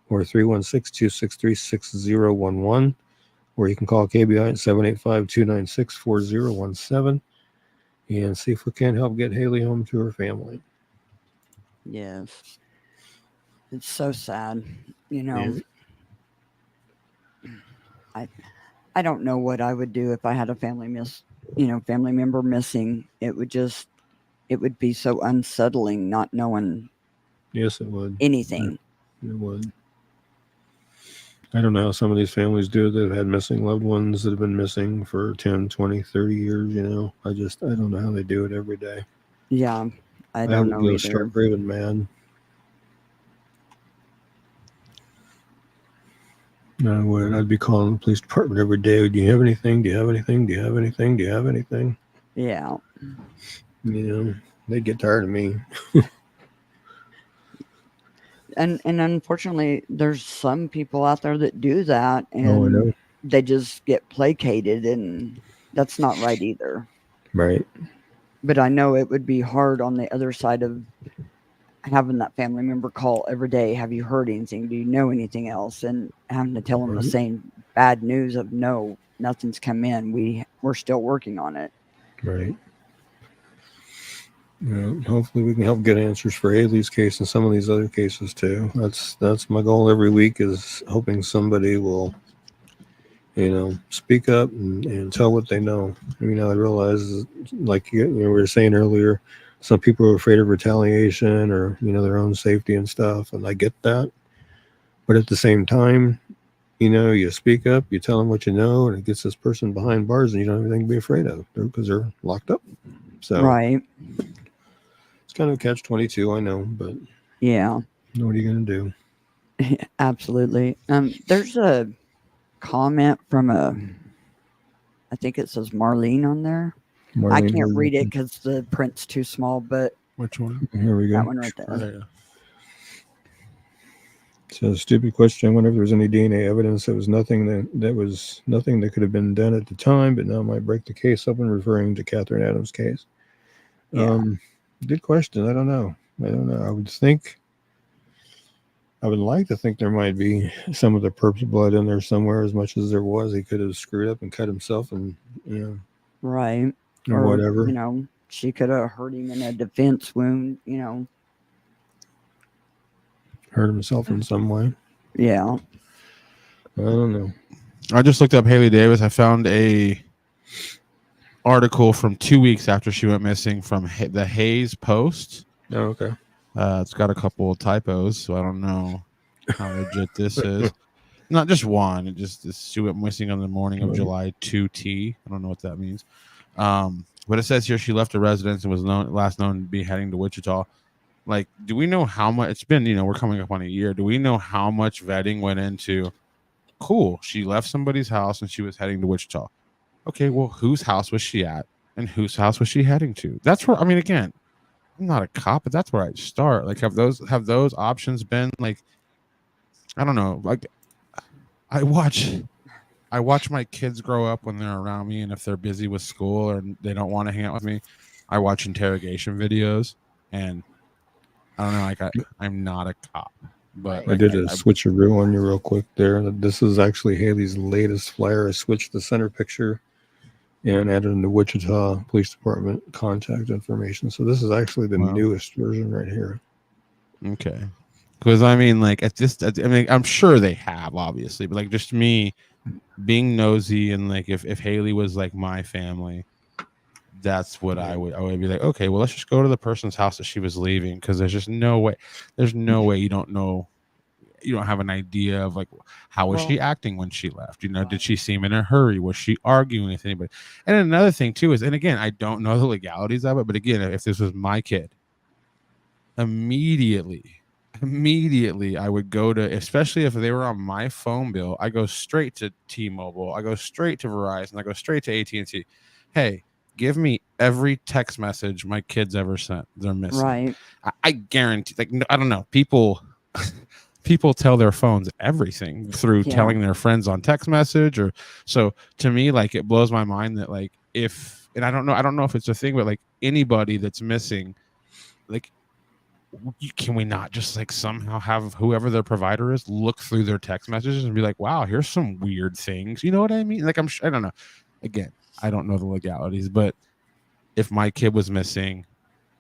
or 316-263-6011, or you can call KBI at 785-296-4017 and see if we can help get Haley home to her family. Yes. It's so sad. Yeah. I don't know what I would do if I had a family member missing. It would be so unsettling not knowing Yes, it would. anything. It would. I don't know how some of these families do it that have had missing loved ones that have been missing for 10, 20, 30 years, I don't know how they do it every day. Yeah, I don't know would go either. stark raving mad. I would. I'd be calling the police department every day. Do you have anything? Do you have anything? Do you have anything? Do you have anything? Yeah. They'd get tired of me. And unfortunately, there's some people out there that do that, and Oh, I know. they just get placated, and that's not right either. Right. But I know it would be hard on the other side of having that family member call every day. Have you heard anything? Do you know anything else? And having to tell them the Right. same bad news of no, nothing's come in. We're still working on it. Right. Hopefully we can help get answers for Haley's case and some of these other cases too. That's my goal every week, is hoping somebody will, speak up and tell what they know. I realize, like we were saying earlier, some people are afraid of retaliation or their own safety and stuff, and I get that. But at the same time, you speak up, you tell them what you know, and it gets this person behind bars, and you don't have anything to be afraid of because they're locked up. So Right. it's kind of a catch-22, I know, but Yeah. what are you going to do? Absolutely. There's a comment from I think it says Marlene on there. I Marlene, can't read it because the print's too small, but Which one? Here we that go. one right there. Yeah. So stupid question. I wonder if there was any DNA evidence. There was nothing that could have been done at the time, but now might break the case up, and referring to Catherine Adams' case. Yeah. Good question. I don't know. I would like to think there might be some of the perp's blood in there somewhere. As much as there was, he could have screwed up and cut himself, and Right. or whatever. She could have hurt him in a defense wound, Hurt himself in some way. Yeah. I don't know. I just looked up Haley Davis. I found a article from 2 weeks after she went missing from the Hayes Post. Oh, okay. It's got a couple of typos, so I don't know how legit this is. Not just one. It just she went missing on the morning of July 2T. I don't know what that means. But it says here she left a residence and was last known to be heading to Wichita. Like, do we know how much? It's been, we're coming up on a year. Do we know how much vetting went into? Cool. She left somebody's house and she was heading to Wichita. Okay, well, whose house was she at, and whose house was she heading to? That's where, I mean, again, I'm not a cop, but that's where I'd start. Like, have those options been like? I don't know. Like, I watch my kids grow up when they're around me, and if they're busy with school or they don't want to hang out with me, I watch interrogation videos, and I don't know, like I'm not a cop, but I did a switcheroo on you real quick there. This is actually Haley's latest flyer. I switched the center picture and added in the Wichita Police Department contact information. So this is actually the newest version right here. Okay. Because I mean, like I'm sure they have, obviously, but like just me being nosy, and like if Haley was like my family, that's what I would be like, okay, well, let's just go to the person's house that she was leaving, because there's no way you don't know, you don't have an idea of like how was she acting when she left, did she seem in a hurry, was she arguing with anybody? And another thing too is, and again, I don't know the legalities of it, but again, if this was my kid, immediately I would go to, especially if they were on my phone bill, I go straight to T-Mobile, I go straight to Verizon, I go straight to AT&T. Hey, give me every text message my kids ever sent. They're missing. Right. I guarantee, like, I don't know, people tell their phones everything through telling their friends on text message, or so to me, like, it blows my mind that like and I don't know if it's a thing, but like anybody that's missing, like, can we not just like somehow have whoever their provider is look through their text messages and be like, wow, here's some weird things, you know what I mean? Like, I don't know, again, I don't know the legalities, but if my kid was missing,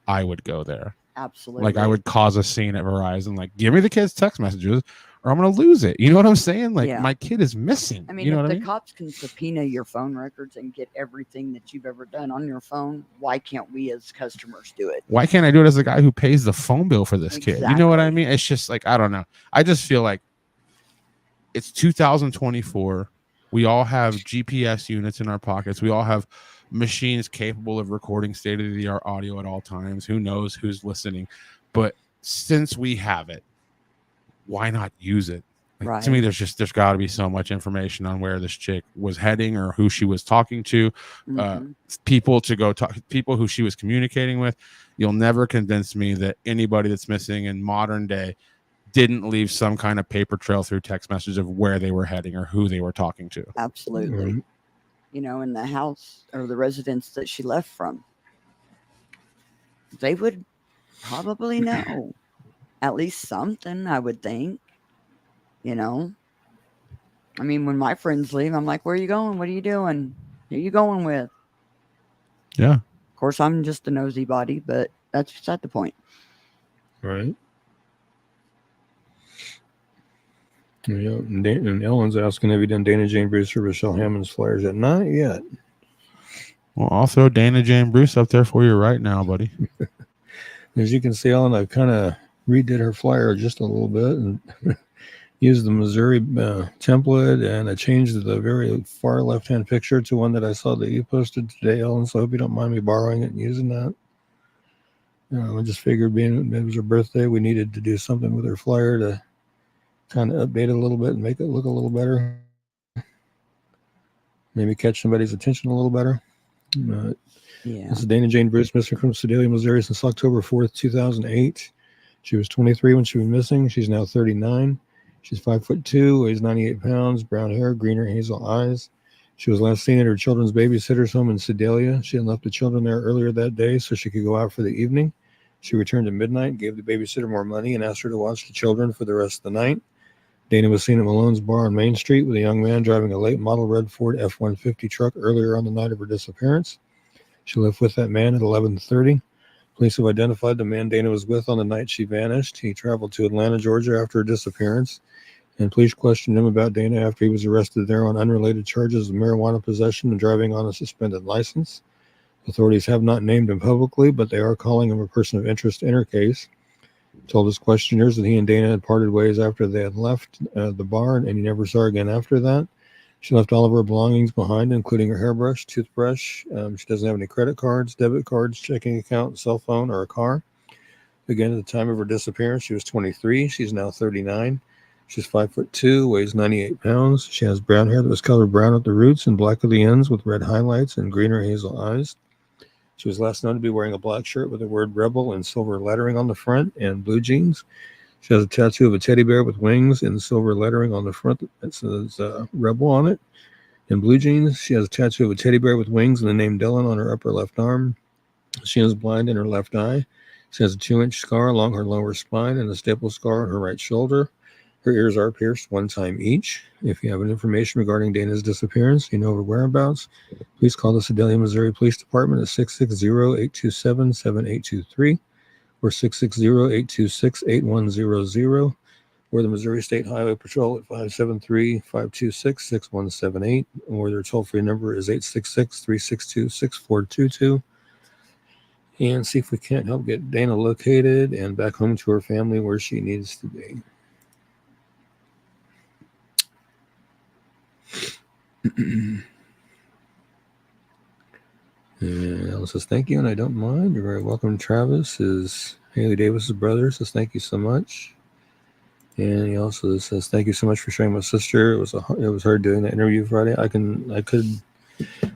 I would go there. Absolutely. Like, I would cause a scene at Verizon, like, give me the kid's text messages or I'm going to lose it. You know what I'm saying? Like, my kid is missing. I mean, if the cops can subpoena your phone records and get everything that you've ever done on your phone, why can't we as customers do it? Why can't I do it as the guy who pays the phone bill for this kid? You know what I mean? It's just like, I don't know. I just feel like it's 2024. We all have GPS units in our pockets. We all have machines capable of recording state-of-the-art audio at all times. Who knows who's listening? But since we have it, why not use it? Like, to me, there's got to be so much information on where this chick was heading or who she was talking to, people who she was communicating with. You'll never convince me that anybody that's missing in modern day didn't leave some kind of paper trail through text message of where they were heading or who they were talking to. Absolutely. In the house or the residence that she left from, they would probably know at least something, I would think. I mean, when my friends leave, I'm like, where are you going? What are you doing? Who are you going with? Yeah. Of course, I'm just a nosy body, but that's beside the point. Right. Yeah, and Ellen's asking, have you done Dana Jane Bruce or Michelle Hammond's flyers yet? Not yet. Well, I'll throw Dana Jane Bruce up there for you right now, buddy. As you can see, Ellen, I kind of redid her flyer just a little bit and used the Missouri template, and I changed the very far left-hand picture to one that I saw that you posted today, Ellen, so I hope you don't mind me borrowing it and using that. I just figured being it was her birthday, we needed to do something with her flyer to kind of update it a little bit and make it look a little better. Maybe catch somebody's attention a little better. This is Dana Jane Bruce, missing from Sedalia, Missouri since October 4th, 2008. She was 23 when she was missing. She's now 39. She's 5'2", weighs 98 pounds, brown hair, green or hazel eyes. She was last seen at her children's babysitter's home in Sedalia. She had left the children there earlier that day so she could go out for the evening. She returned at midnight, gave the babysitter more money, and asked her to watch the children for the rest of the night. Dana was seen at Malone's Bar on Main Street with a young man driving a late model red Ford F-150 truck earlier on the night of her disappearance. She left with that man at 11:30. Police have identified the man Dana was with on the night she vanished. He traveled to Atlanta, Georgia after her disappearance, and police questioned him about Dana after he was arrested there on unrelated charges of marijuana possession and driving on a suspended license. Authorities have not named him publicly, but they are calling him a person of interest in her case. Told his questioners that he and Dana had parted ways after they had left the bar, and he never saw her again after that. She left all of her belongings behind, including her hairbrush, toothbrush. She doesn't have any credit cards, debit cards, checking account, cell phone, or a car. Again, at the time of her disappearance, she was 23. She's now 39. She's 5'2", weighs 98 pounds. She has brown hair that was colored brown at the roots and black at the ends with red highlights and green or hazel eyes. She was last known to be wearing a black shirt with the word Rebel in silver lettering on the front and blue jeans. She has a tattoo of a teddy bear with wings and silver lettering on the front that says Rebel on it. In blue jeans, she has a tattoo of a teddy bear with wings and the name Dylan on her upper left arm. She is blind in her left eye. She has a 2-inch scar along her lower spine and a staple scar on her right shoulder. Her ears are pierced one time each. If you have any information regarding Dana's disappearance, you know her whereabouts, please call the Sedalia, Missouri Police Department at 660-827-7823 or 660-826-8100 or the Missouri State Highway Patrol at 573-526-6178, or their toll-free number is 866-362-6422. And see if we can't help get Dana located and back home to her family where she needs to be. And Ellen says, thank you, and I don't mind. You're very welcome. Travis is Haley Davis's brother, says thank you so much. And he also says, thank you so much for sharing my sister. It was hard doing that interview Friday.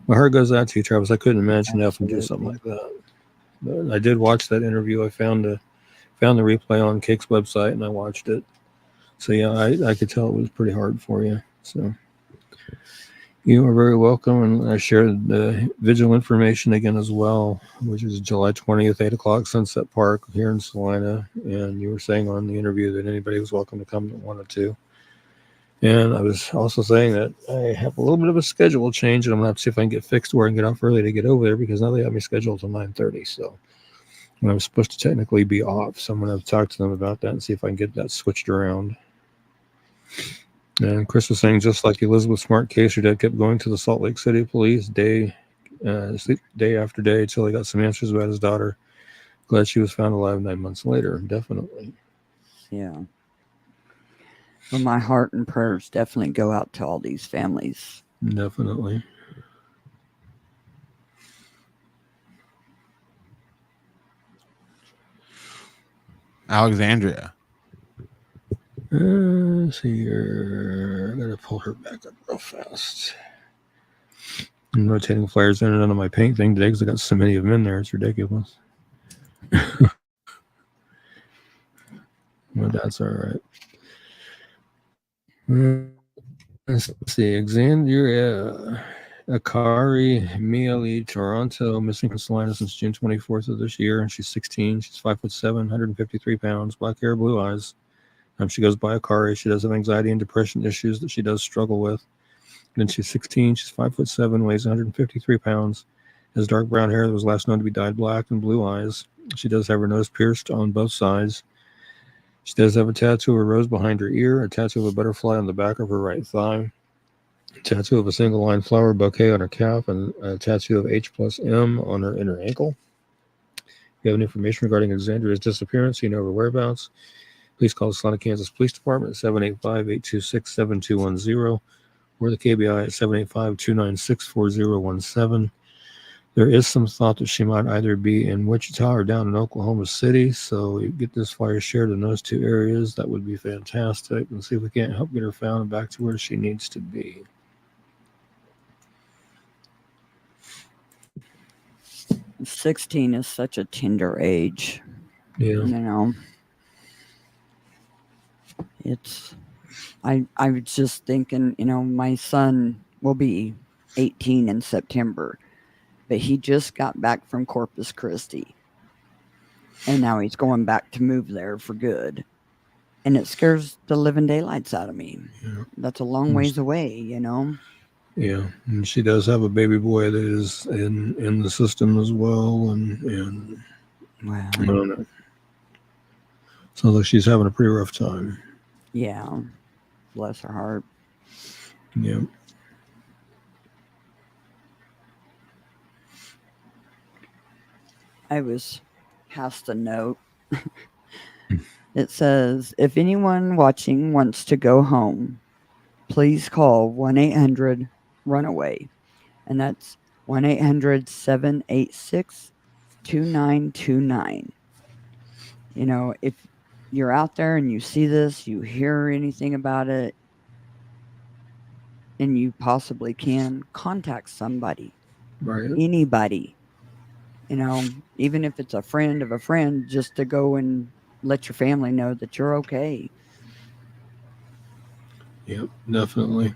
My heart goes out to you, Travis. I couldn't imagine having to do something like that. But I did watch that interview. I found the replay on Cake's website, and I watched it. So yeah, I could tell it was pretty hard for you. So you are very welcome, and I shared the vigil information again as well, which is July 20th, 8 o'clock, Sunset Park here in Salina. And you were saying on the interview that anybody was welcome to come that wanted to. And I was also saying that I have a little bit of a schedule change, and I'm going to have to see if I can get fixed where I can get off early to get over there, because now they have me scheduled till 9:30. So when I'm supposed to technically be off, so I'm going to have to talk to them about that and see if I can get that switched around. And Chris was saying, just like the Elizabeth Smart case, your dad kept going to the Salt Lake City police day after day until he got some answers about his daughter. Glad she was found alive 9 months later. Definitely. Yeah. Well, my heart and prayers definitely go out to all these families. Definitely. Alexandria. Let's see here. I gotta pull her back up real fast. I'm rotating flyers in and out of my paint thing today because I got so many of them in there. It's ridiculous. Well, that's all right. Let's see. Alexandria Akari Mieli Toronto, missing from Salina since June 24th of this year. And she's 16. She's 5'7", 153 pounds, black hair, blue eyes. She goes by Akari. She does have anxiety and depression issues that she does struggle with. And she's 16. She's 5'7", weighs 153 pounds. Has dark brown hair that was last known to be dyed black and blue eyes. She does have her nose pierced on both sides. She does have a tattoo of a rose behind her ear, a tattoo of a butterfly on the back of her right thigh, a tattoo of a single-line flower bouquet on her calf, and a tattoo of H+M on her inner ankle. If you have any information regarding Alexandria's disappearance, you know her whereabouts, please call the Salina, Kansas Police Department at 785-826-7210 or the KBI at 785-296-4017. There is some thought that she might either be in Wichita or down in Oklahoma City, so you get this flyer shared in those two areas. That would be fantastic, and see if we can't help get her found and back to where she needs to be. – 16 is such a tender age. Yeah. You know, I was just thinking, you know, my son will be 18 in September, but he just got back from Corpus Christi, and now he's going back to move there for good. And it scares the living daylights out of me. Yeah. That's a long ways away, you know. Yeah, and she does have a baby boy that is in the system as well, and Wow. I don't know. Sounds like she's having a pretty rough time. Yeah, bless her heart. Yeah. I was passed a note. It says, if anyone watching wants to go home, please call 1-800-RUNAWAY. And that's 1-800-786-2929. You know, if you're out there and you see this, you hear anything about it, and you possibly can, contact somebody, Right. anybody, you know, even if it's a friend of a friend, just to go and let your family know that you're okay. Yep, definitely.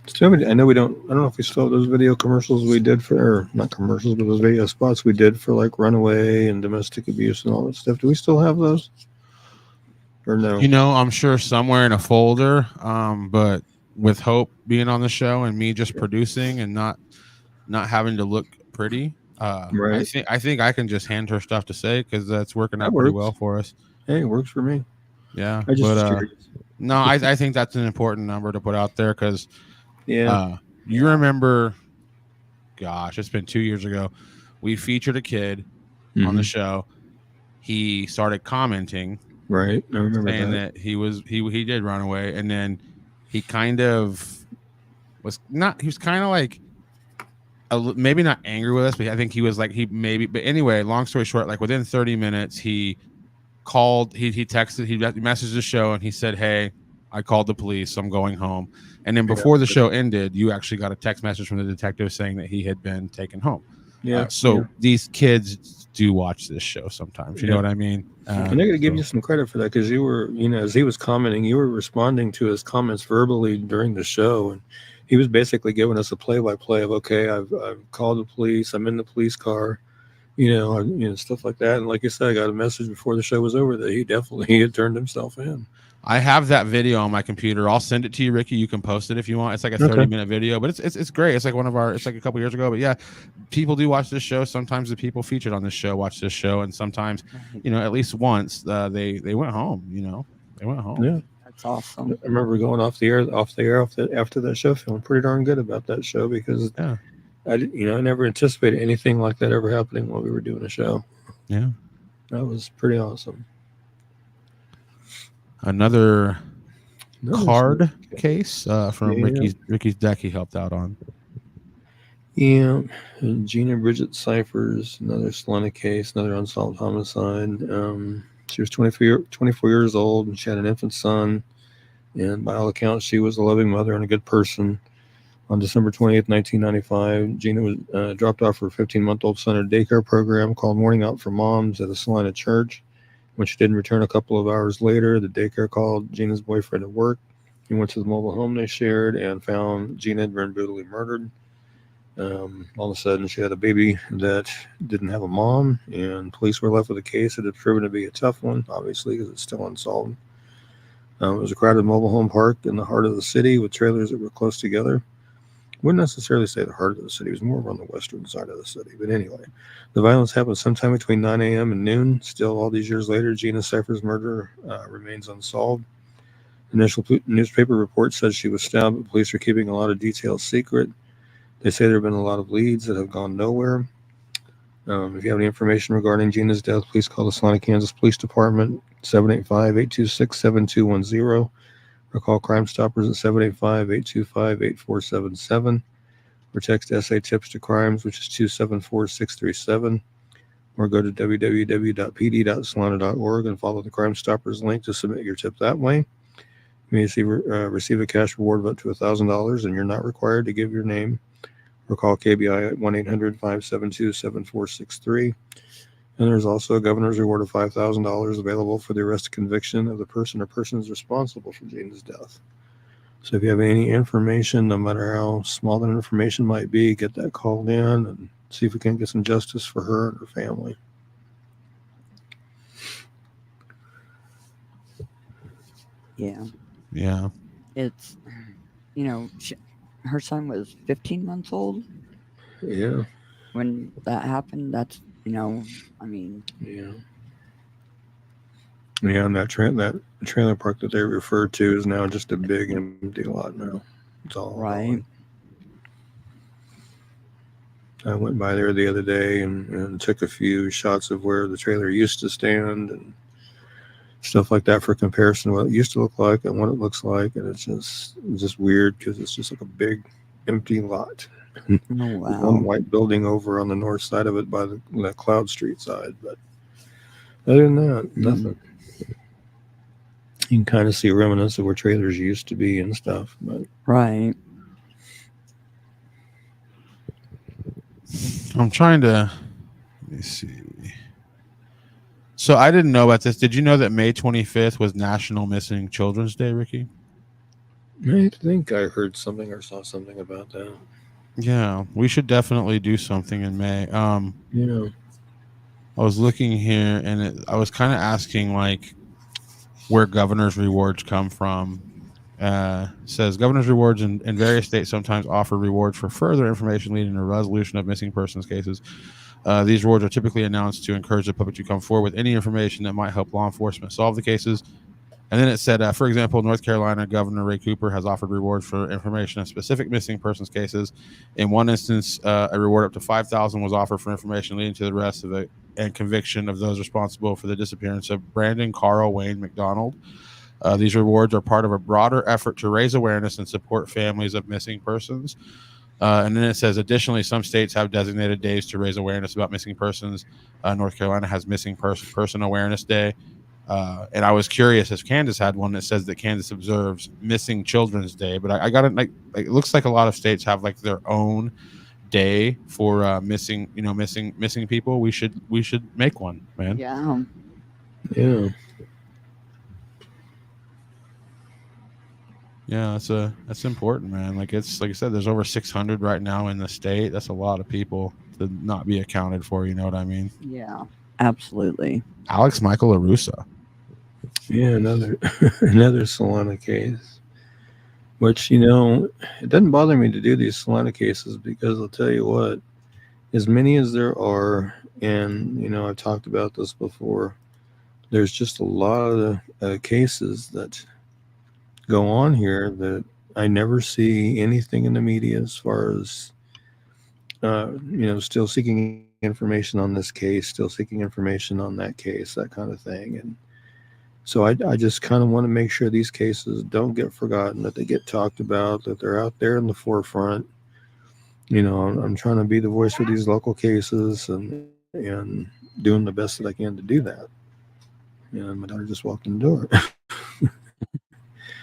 Still, I know we don't. I don't know if we still have those video commercials we did for, or not commercials, but those video spots we did for like runaway and domestic abuse and all that stuff. Do we still have those, or no? You know, I'm sure somewhere in a folder. But with Hope being on the show and me just producing and not having to look pretty, Right. I think I can just hand her stuff to say because that's working That out pretty works. well for us. Hey, it works for me. Yeah, I just was but curious. no, I think that's an important number to put out there because Yeah. you remember, gosh, it's been 2 years ago. We featured a kid on the Mhm. show. He started commenting, Right. I remember saying that. that he did run away, and then he kind of was not. He was kind of like maybe not angry with us, but I think he was like he maybe. But anyway, long story short, like within 30 minutes, he called. He texted. He messaged the show, and he said, "Hey, I called the police. I'm going home." And then before the show ended, you actually got a text message from the detective saying that he had been taken home. Yeah. So these kids do watch this show sometimes. You know what I mean? And I got to give you some credit for that because you were, you know, as he was commenting, you were responding to his comments verbally during the show, and he was basically giving us a play-by-play of, okay, I've called the police, I'm in the police car, stuff like that. And like you said, I got a message before the show was over that he had turned himself in. I have that video on my computer. I'll send it to you, Ricky. You can post it if you want. It's like a 30-minute video, but it's great. It's like it's like a couple years ago. But yeah, people do watch this show. Sometimes the people featured on this show watch this show, and sometimes, at least once they went home. They went home. Yeah, that's awesome. I remember going off the air after that show, feeling pretty darn good about that show because I never anticipated anything like that ever happening while we were doing a show. Yeah, that was pretty awesome. Another card case from Ricky's deck he helped out on. Yeah, and Gina Bridget Cyphers, another Salina case, another unsolved homicide. She was 24 years old, and she had an infant son. And by all accounts, she was a loving mother and a good person. On December 28th, 1995, Gina was dropped off her 15-month-old son at a daycare program called Morning Out for Moms at a Salina church. When she didn't return a couple of hours later, the daycare called Gina's boyfriend at work. He went to the mobile home they shared and found Gina had been brutally murdered. All of a sudden, she had a baby that didn't have a mom, and police were left with a case that had proven to be a tough one, obviously, because it's still unsolved. It was a crowded mobile home park in the heart of the city with trailers that were close together. Wouldn't necessarily say the heart of the city. It was more on the western side of the city. But anyway, the violence happened sometime between 9 a.m. and noon. Still, all these years later, Gina Cypher's murder remains unsolved. Initial newspaper reports said she was stabbed, but police are keeping a lot of details secret. They say there have been a lot of leads that have gone nowhere. If you have any information regarding Gina's death, please call the Salina, Kansas Police Department, 785-826-7210. Or call Crime Stoppers at 785-825-8477. Or text SA Tips to Crimes, which is 274637. Or go to www.pd.salina.org and follow the Crime Stoppers link to submit your tip that way. You may receive a cash reward of up to $1,000, and you're not required to give your name. Or call KBI at 1-800-572-7463. And there's also a governor's reward of $5,000 available for the arrest and conviction of the person or persons responsible for Gina's death. So if you have any information, no matter how small that information might be, get that called in and see if we can get some justice for her and her family. Yeah. Yeah. It's, her son was 15 months old. Yeah. When that happened, that's, Yeah. Yeah, and that trailer park that they referred to is now just a big empty lot now. It's all right. I went by there the other day and took a few shots of where the trailer used to stand and stuff like that for comparison to what it used to look like and what it looks like. And it's just weird because it's just like a big empty lot. Oh, There's one wow. white building over on the north side of it by the Cloud Street side. But other than that, nothing. You can kind of see remnants of where trailers used to be and stuff. But Right. I'm trying to. Let me see. So I didn't know about this. Did you know that May 25th was National Missing Children's Day, Ricky? I think I heard something or saw something about that. Yeah, we should definitely do something in May. Yeah. I was looking here, and I was kind of asking like where governor's rewards come from. Says governor's rewards in various states sometimes offer rewards for further information leading to resolution of missing persons cases. These rewards are typically announced to encourage the public to come forward with any information that might help law enforcement solve the cases. And then it said, for example, North Carolina Governor Ray Cooper has offered rewards for information on specific missing persons cases. In one instance, a reward up to $5,000 was offered for information leading to the arrest of it and conviction of those responsible for the disappearance of Brandon Carl Wayne McDonald. These rewards are part of a broader effort to raise awareness and support families of missing persons. And then it says, additionally, some states have designated days to raise awareness about missing persons. North Carolina has Missing Person Awareness Day. And I was curious if Kansas had one that says that Kansas observes Missing Children's Day. But I got it like it looks like a lot of states have like their own day for missing people. We should make one, man. Yeah. Yeah. Yeah, that's important, man. Like it's like I said, there's over 600 right now in the state. That's a lot of people to not be accounted for. You know what I mean? Yeah. Absolutely. Alex Michael Arusa. Yeah, another another Solana case. Which, it doesn't bother me to do these Solana cases because I'll tell you what, as many as there are, and I've talked about this before, there's just a lot of cases that go on here that I never see anything in the media as far as still seeking information on this case, still seeking information on that case, that kind of thing. And so I just kind of want to make sure these cases don't get forgotten, that they get talked about, that they're out there in the forefront. I'm trying to be the voice for these local cases and doing the best that I can to do that. And my daughter just walked in the door.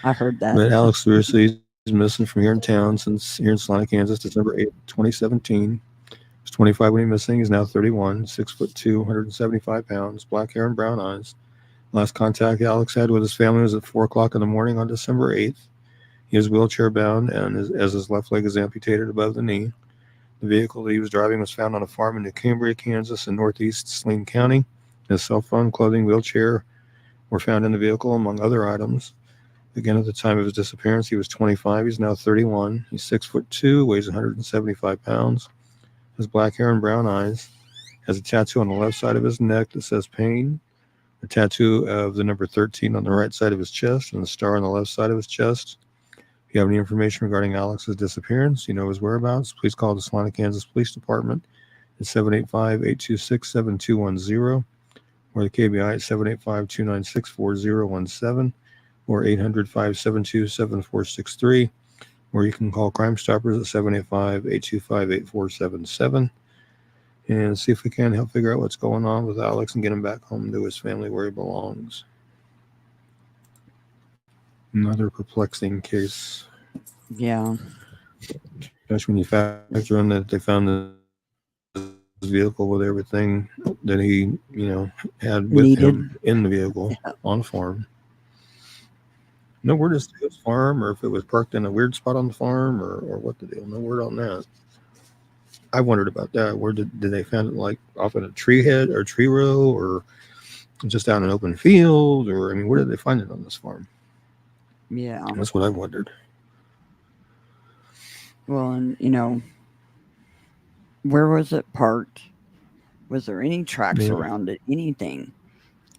I heard that. But Alex Russo, he's missing from here in town since here in Salina, Kansas, December 8th, 2017. He was 25 when he missing. He's now 31, 6'2", 175 pounds, black hair and brown eyes. Last contact Alex had with his family was at 4 o'clock in the morning on December 8th. He is wheelchair bound and as his left leg is amputated above the knee. The vehicle that he was driving was found on a farm in New Cambria, Kansas in northeast Saline County. His cell phone, clothing, wheelchair were found in the vehicle, among other items. Again, at the time of his disappearance, he was 25. He's now 31. He's 6'2", weighs 175 pounds, has black hair and brown eyes, has a tattoo on the left side of his neck that says pain, a tattoo of the number 13 on the right side of his chest, and a star on the left side of his chest. If you have any information regarding Alex's disappearance, his whereabouts, please call the Salina, Kansas Police Department at 785-826-7210 or the KBI at 785-296-4017 or 800-572-7463, or you can call Crime Stoppers at 785-825-8477 and see if we can help figure out what's going on with Alex and get him back home to his family where he belongs. Another perplexing case. Yeah. Especially when you factor in that they found the vehicle with everything that he, had with him in the vehicle on the farm. No word as to his farm or if it was parked in a weird spot on the farm or what the deal. No word on that. I wondered about that. Where did they find it, like off in a tree head or tree row or just out in an open field? Or, where did they find it on this farm? Yeah. That's what I wondered. Well, and where was it parked? Was there any tracks around it? Anything?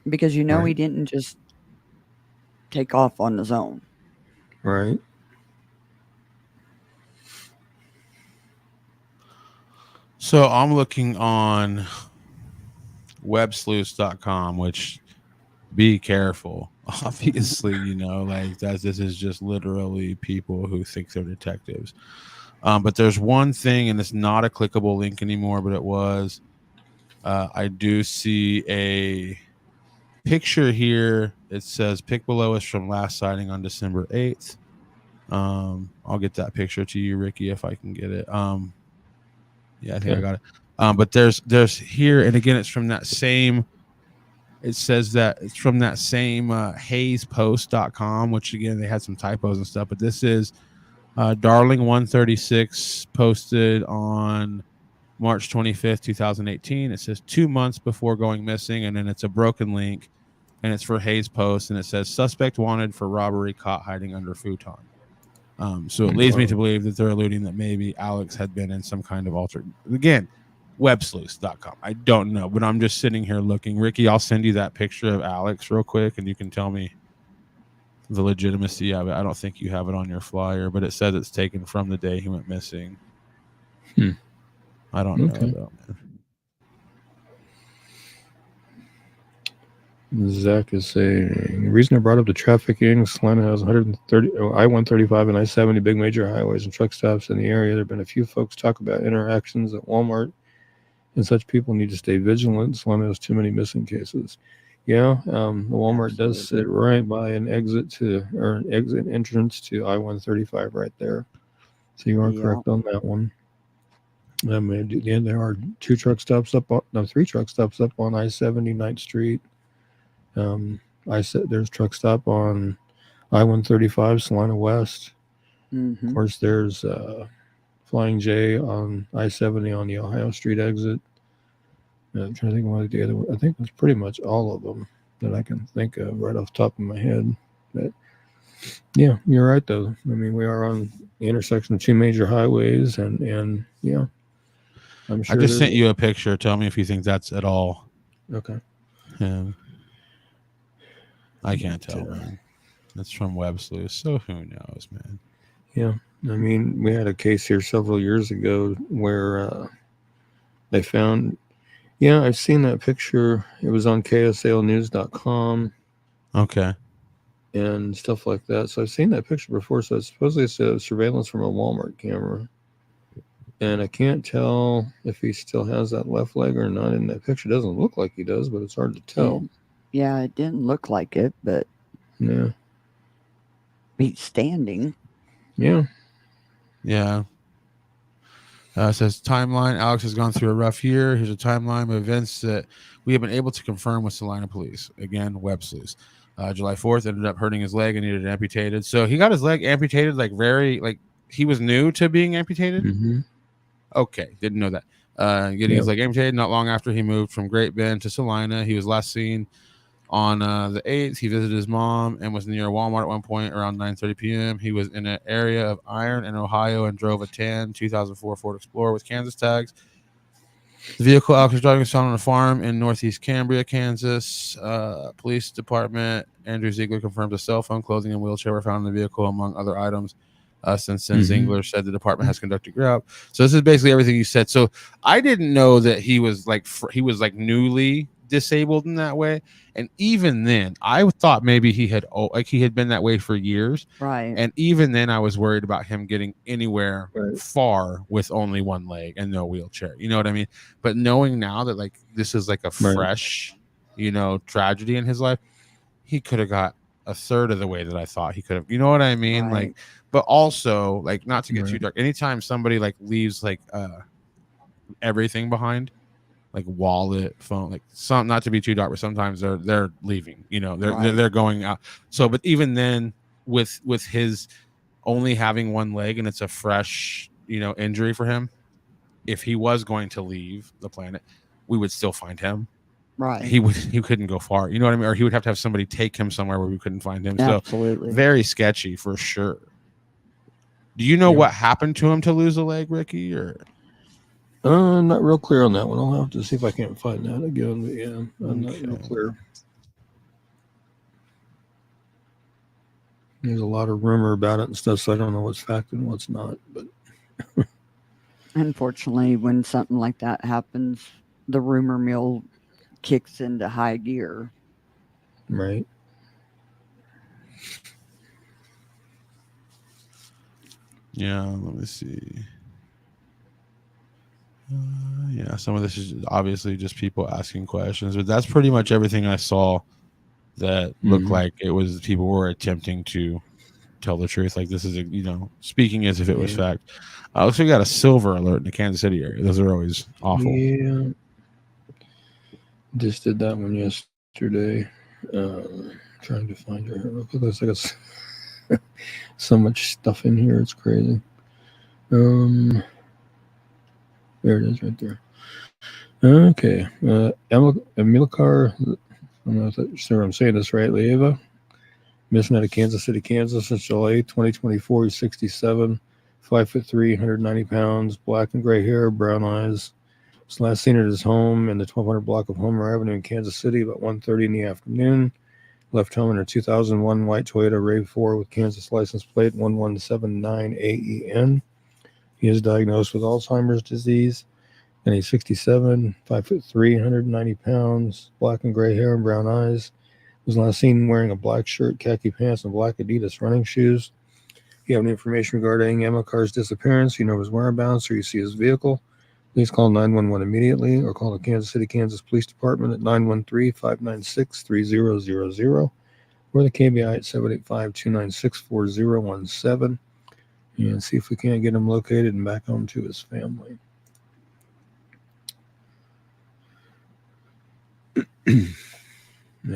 Because he didn't just take off on his own. So I'm looking on websleuths.com, which be careful. Obviously, like this is just literally people who think they're detectives. But there's one thing, and it's not a clickable link anymore, but it was. I do see a picture here. It says pic below is from last sighting on December 8th. I'll get that picture to you, Ricky, if I can get it. Yeah, I think I got it. But there's here, and again, it's from that same. It says that it's from that same HayesPost.com, which again they had some typos and stuff. But this is Darling 136 posted on March 25th, 2018. It says 2 months before going missing, and then it's a broken link, and it's for Hayes Post, and it says suspect wanted for robbery caught hiding under futon. So it leads me to believe that they're alluding that maybe Alex had been in some kind of altered. Again, websleuths.com. I don't know, but I'm just sitting here looking. Ricky, I'll send you that picture of Alex real quick, and you can tell me the legitimacy of it. I don't think you have it on your flyer, but it says it's taken from the day he went missing. I don't know though, man. Zach is saying the reason I brought up the trafficking, Salina has 130 I-135 and I-70 big major highways and truck stops in the area. There have been a few folks talk about interactions at Walmart, and such people need to stay vigilant. Salina has too many missing cases. Yeah, the Walmart does sit right by an exit entrance to I-135 right there. So you are correct on that one. There are three truck stops up on I-70 9th Street. There's truck stop on I-135 Salina West. Of course, there's Flying J on I-70 on the Ohio Street exit. I'm trying to think of what the other one. I think that's pretty much all of them that I can think of right off the top of my head. But yeah, you're right though. I mean, we are on the intersection of two major highways, and yeah, I'm sure. I just sent you a picture. Tell me if you think that's at all. Okay. I can't tell, man. That's from Web Sleuth, so who knows, man? Yeah, I mean, we had a case here several years ago where they found. Yeah, I've seen that picture. It was on KSLnews.com. Okay. And stuff like that. So I've seen that picture before. So it's supposedly surveillance from a Walmart camera. And I can't tell if he still has that left leg or not in that picture. It doesn't look like he does, but it's hard to tell. Yeah, it didn't look like it, but yeah, he's standing. Yeah. Yeah. It says timeline. Alex has gone through a rough year. Here's a timeline of events that we have been able to confirm with Salina Police. Again, Web Sleuths. July 4th, ended up hurting his leg and needed it amputated. So he got his leg amputated he was new to being amputated. Mm-hmm. Okay, didn't know that. Getting his leg amputated not long after he moved from Great Bend to Salina. He was last seen on the 8th. He visited his mom and was near Walmart at one point around 9:30 p.m. He was in an area of Iron in Ohio and drove a tan 2004 Ford Explorer with Kansas tags. The vehicle Alex was driving was found on a farm in northeast Cambria, Kansas. Police department, Andrew Ziegler confirms a cell phone, clothing, and wheelchair were found in the vehicle, among other items. Since Ziegler said the department has conducted grab. So this is basically everything you said. So I didn't know that he was newly disabled in that way. And even then, I thought maybe he had been that way for years. Right. And even then, I was worried about him getting anywhere far with only one leg and no wheelchair. You know what I mean? But knowing now that this is a fresh, tragedy in his life, he could have got a third of the way that I thought he could have. You know what I mean? Right. But also not to get too dark. Anytime somebody leaves everything behind, like wallet, phone, some, not to be too dark, but sometimes they're leaving. They're going out. So, but even then, with his only having one leg and it's a fresh injury for him, if he was going to leave the planet, we would still find him. Right. He couldn't go far. You know what I mean? Or he would have to have somebody take him somewhere where we couldn't find him. Absolutely. So very sketchy for sure. Do you know what happened to him to lose a leg, Ricky? Or not real clear on that one. I'll have to see if I can't find that again. But yeah, I'm not real clear. There's a lot of rumor about it and stuff, so I don't know what's fact and what's not. But Unfortunately, when something like that happens, the rumor mill kicks into high gear. Right. Yeah, let me see. Yeah, some of this is obviously just people asking questions, but that's pretty much everything I saw that looked like it was people were attempting to tell the truth. Like this is, speaking as if it was Yeah. fact. Looks like we got a silver alert in the Kansas City area. Those are always awful. Yeah. Just did that one yesterday. Trying to find her. There's like so much stuff in here. It's crazy. There it is right there. Okay. Emilcar, I'm not sure I'm saying this right. Leeva, missing out of Kansas City, Kansas since July 2024. He's 67, 5'3", 190 pounds, black and gray hair, brown eyes. Was last seen at his home in the 1200 block of Homer Avenue in Kansas City about 1:30 in the afternoon. Left home in a 2001 white Toyota RAV4 with Kansas license plate 1179AEN. He is diagnosed with Alzheimer's disease, and he's 67, 5'3", 190 pounds, black and gray hair and brown eyes. Was last seen wearing a black shirt, khaki pants, and black Adidas running shoes. If you have any information regarding Emilcar's disappearance, you know his whereabouts, or you see his vehicle, please call 911 immediately or call the Kansas City, Kansas Police Department at 913-596-3000 or the KBI at 785-296-4017 and see if we can't get him located and back home to his family. I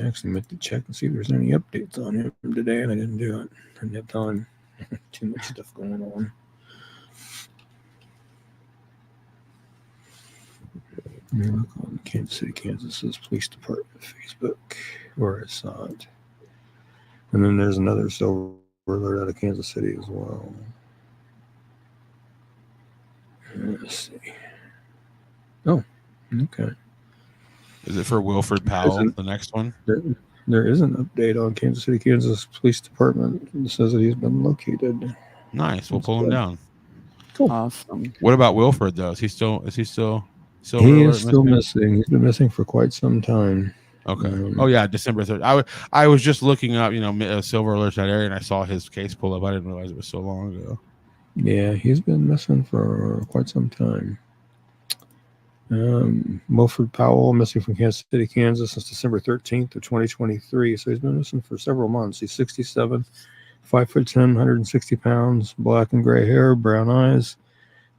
actually meant to check and see if there's any updates on him today, and I didn't do it. I didn't have time. Too much stuff going on. Look on Kansas City, Kansas's Police Department Facebook, where I saw it. And then there's another silver alert out of Kansas City as well. Let's see. Oh, okay. Is it for Wilford Powell, the next one? There is an update on Kansas City, Kansas Police Department. It says that he's been located. Nice. We'll pull him down. Cool. Awesome. What about Wilford though? Is he still He is still missing. He's been missing for quite some time. Okay. December 3rd. I was just looking up, silver alerts that area, and I saw his case pull up. I didn't realize it was so long ago. Yeah, he's been missing for quite some time. Wilford Powell, missing from Kansas City, Kansas since December 13th of 2023. So he's been missing for several months. He's 67, 5'10", 160 pounds, black and gray hair, brown eyes.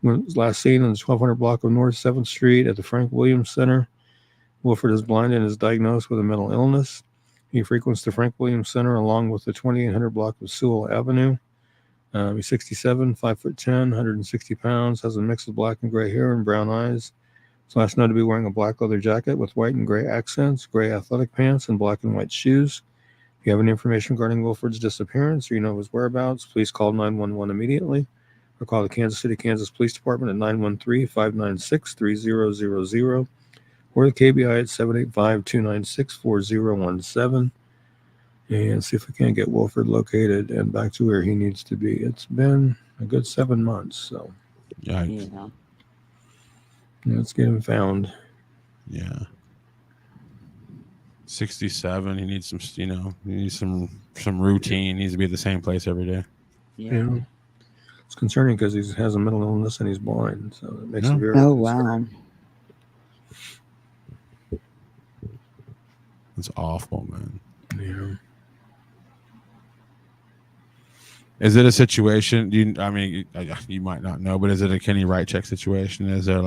Was last seen on the 1200 block of North 7th Street at the Frank Williams Center. Wilford is blind and is diagnosed with a mental illness. He frequents the Frank Williams Center along with the 2800 block of Sewell Avenue. He's 67, 5'10", 160 pounds, has a mix of black and gray hair and brown eyes. He's last known to be wearing a black leather jacket with white and gray accents, gray athletic pants, and black and white shoes. If you have any information regarding Wilford's disappearance or you know his whereabouts, please call 911 immediately or call the Kansas City, Kansas Police Department at 913-596-3000 or the KBI at 785-296-4017 and see if we can't get Wilford located and back to where he needs to be. It's been a good 7 months, so yeah. Let's get him found. Yeah. 67. He needs some, he needs some routine. He needs to be at the same place every day. Yeah. It's concerning because he has a mental illness and he's blind, so it makes it very concerning. Wow. It's awful, man. Yeah. Is it a situation? You might not know, but is it a Kenny Wright check situation? Is there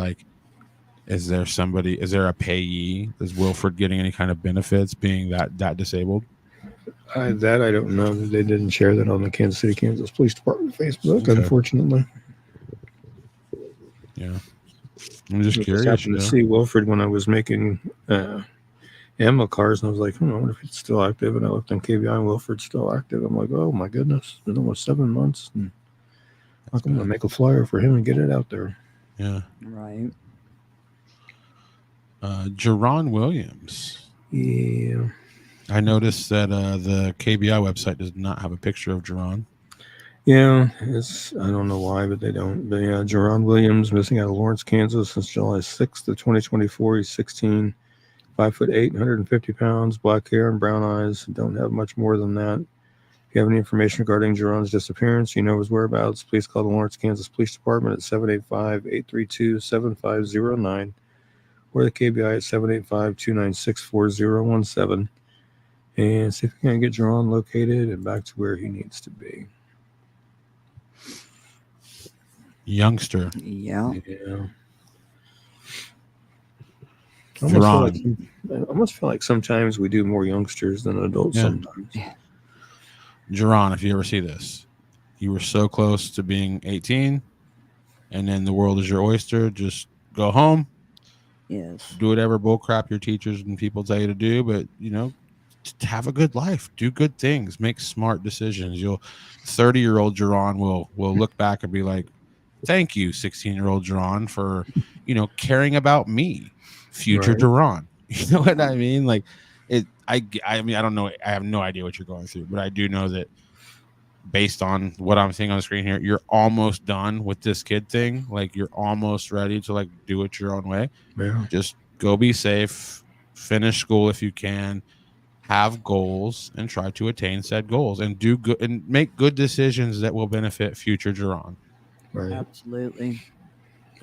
a payee? Is Wilford getting any kind of benefits being that disabled? I don't know. They didn't share that on the Kansas City, Kansas Police Department Facebook, unfortunately. Yeah. I'm just curious. I happened to see Wilford when I was making ammo cars, and I was like, I wonder if it's still active. And I looked on KBI, and Wilford's still active. I'm like, oh my goodness, it's been almost 7 months. And I'm going to make a flyer for him and get it out there. Yeah. Right. Jerron Williams. Yeah. I noticed that the KBI website does not have a picture of Jerron. Yeah, it's I don't know why, but they don't. But yeah, Jerron Williams missing out of Lawrence, Kansas since July 6th of 2024. He's 16, 5'8", 150 pounds, black hair and brown eyes. Don't have much more than that. If you have any information regarding Jerron's disappearance, you know his whereabouts, please call the Lawrence, Kansas Police Department at 785-832-7509 or the KBI at 785-296-4017 and see if we can get Jerron located and back to where he needs to be. Youngster. Yeah. Yeah. Jerron. I almost feel like sometimes we do more youngsters than adults Yeah. sometimes. Jerron, if you ever see this, you were so close to being 18, and then the world is your oyster. Just go home, Yes. do whatever bullcrap your teachers and people tell you to do, but have a good life, do good things, make smart decisions. 30-year-old Jerron will look back and be like, thank you, 16-year-old Jerron, for caring about me, future Right. Jerron. You know what I mean? Like I mean, I don't know, I have no idea what you're going through, but I do know that based on what I'm seeing on the screen here, you're almost done with this kid thing. Like you're almost ready to like do it your own way. Yeah. Just go be safe, finish school if you can, have goals, and try to attain said goals, and do good and make good decisions that will benefit future Jerron. Right. Absolutely.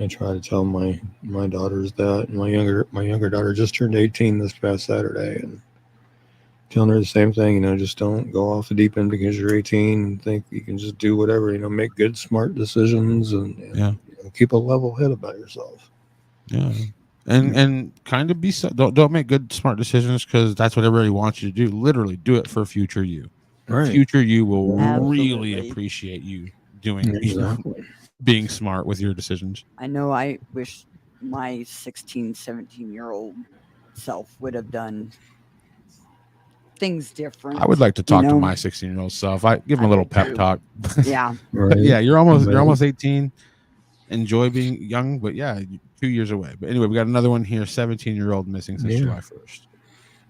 I try to tell my daughters that. My younger daughter just turned 18 this past Saturday, and telling her the same thing. Just don't go off the deep end because you're 18 and think you can just do whatever. Make good, smart decisions, and Yeah. Keep a level head about yourself. Yeah. And kind of don't make good smart decisions because that's what everybody wants you to do. Literally do it for future you. Right. Future you will Absolutely. really appreciate you doing Exactly. being smart with your decisions. I know I wish my 16, 17-year-old self would have done things different. I would like to talk to know? my 16-year-old self. I give him I a little do pep too. talk. Yeah. Right. Yeah, you're almost Right. 18. Enjoy being young, but yeah, 2 years away. But anyway, we got another one here, 17-year-old missing since Yeah. July 1st.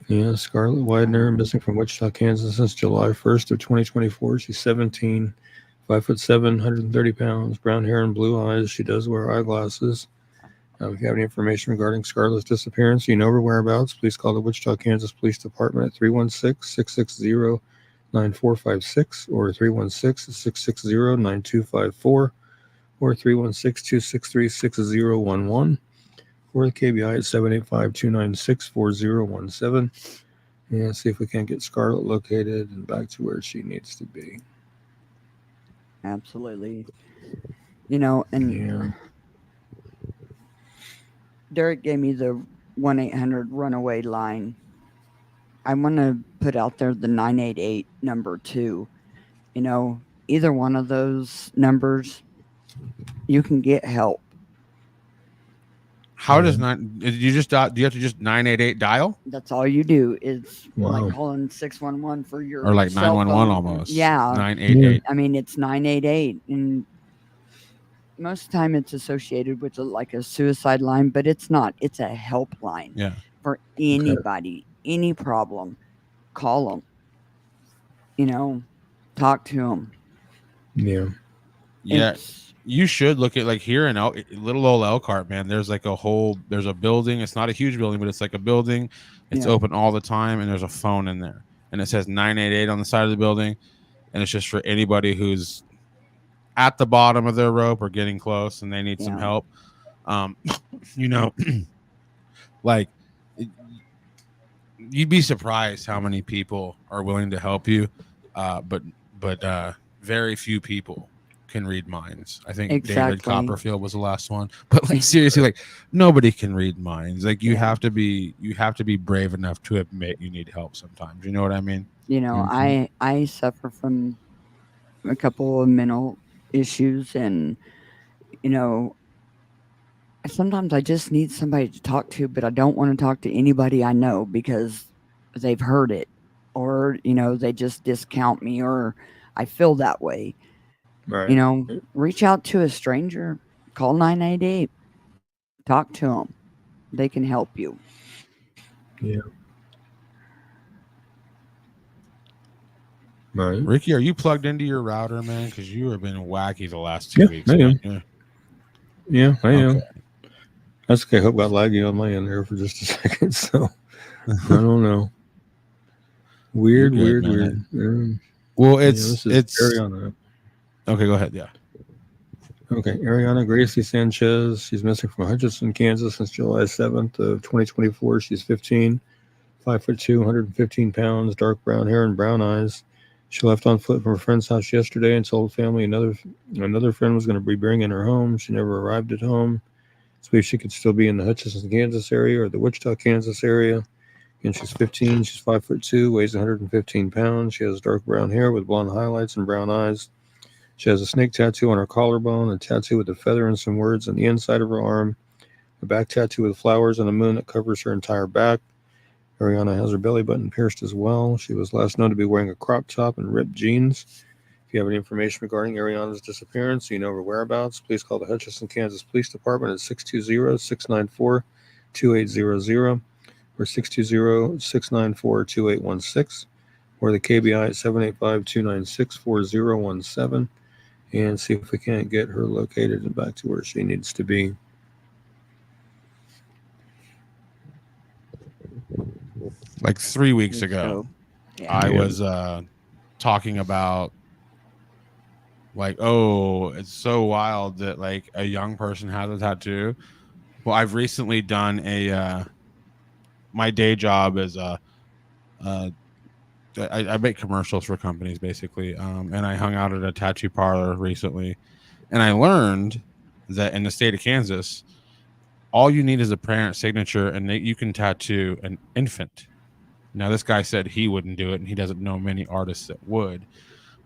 Yeah, Scarlett Widener missing from Wichita, Kansas since July 1st of 2024. She's 17, 5'7", 130 pounds, brown hair and blue eyes. She does wear eyeglasses. If you have any information regarding Scarlett's disappearance, you know her whereabouts, please call the Wichita, Kansas Police Department at 316-660-9456 or 316-660-9254 or 316-263-6011 or the KBI at 785-296-4017. And see if we can get Scarlett located and back to where she needs to be. Absolutely. And Yeah. Derek gave me the 1-800 runaway line. I want to put out there the 988 number too. Either one of those numbers, you can get help. How does not? Do you have to just 988 dial? That's all you do is Wow. like calling 611 for your Or like cell 911 phone. almost. Yeah. 988. I mean, it's 988, and most of the time it's associated with like a suicide line, but it's not. It's a helpline. Yeah. For anybody, any problem, call them. Talk to them. Yeah. Yeah. You should look at like here in little old Elkhart, man. There's like there's a building. It's not a huge building, but it's like a building. It's open all the time, and there's a phone in there, and it says 988 on the side of the building, and it's just for anybody who's at the bottom of their rope or getting close, and they need some help. Like you'd be surprised how many people are willing to help you, but very few people can read minds. I think David Copperfield was the last one, but like seriously, like nobody can read minds. Like you have to be brave enough to admit you need help sometimes. You know what I mean? I suffer from a couple of mental issues, and sometimes I just need somebody to talk to, but I don't want to talk to anybody I know because they've heard it, or they just discount me, or I feel that way. Right. Reach out to a stranger, call 988, talk to them. They can help you. Yeah. Right. Ricky, are you plugged into your router, man? Because you have been wacky the last 2 weeks. I am. Man. Yeah, I am. Okay. That's okay. I hope got laggy on my end there for just a second. So I don't know. Weird, You're good, weird. Well, This is it's Ariana. okay. Go ahead. Yeah. Okay, Ariana Gracie Sanchez. She's missing from Hutchinson, Kansas since July 7th of 2024. She's 15, 5'2", 115 pounds, dark brown hair and brown eyes. She left on foot from her friend's house yesterday and told family another friend was going to be bringing her home. She never arrived at home. So if she could still be in the Hutchinson, Kansas area or the Wichita, Kansas area. And she's 15. She's 5'2", weighs 115 pounds. She has dark brown hair with blonde highlights and brown eyes. She has a snake tattoo on her collarbone, a tattoo with a feather and some words on the inside of her arm, a back tattoo with flowers and a moon that covers her entire back. Ariana has her belly button pierced as well. She was last known to be wearing a crop top and ripped jeans. If you have any information regarding Ariana's disappearance, or you know her whereabouts, please call the Hutchinson, Kansas Police Department at 620-694-2800 or 620-694-2816 or the KBI at 785-296-4017 and see if we can't get her located and back to where she needs to be. Like 3 weeks ago, I was talking about like, oh, it's so wild that like a young person has a tattoo. Well, I've recently done my day job is I make commercials for companies basically, and I hung out at a tattoo parlor recently, and I learned that in the state of Kansas, all you need is a parent signature, and you can tattoo an infant. Now, this guy said he wouldn't do it, and he doesn't know many artists that would.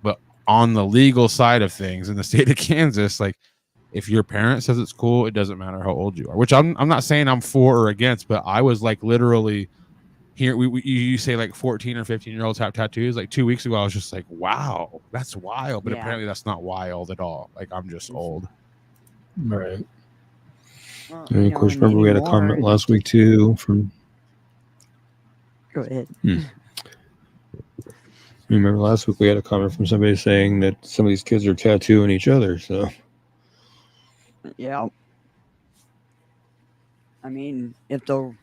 But on the legal side of things in the state of Kansas, like if your parent says it's cool, it doesn't matter how old you are. Which I'm not saying I'm for or against, but I was like literally here. You say like 14 or 15-year-olds have tattoos. Like 2 weeks ago, I was just like, wow, that's wild. But apparently, that's not wild at all. Like I'm just old. Right. Well, And of course, remember we had a comment last week too from. Go ahead. Remember last week we had a comment from somebody saying that some of these kids are tattooing each other. So. Yeah. I mean, if they'll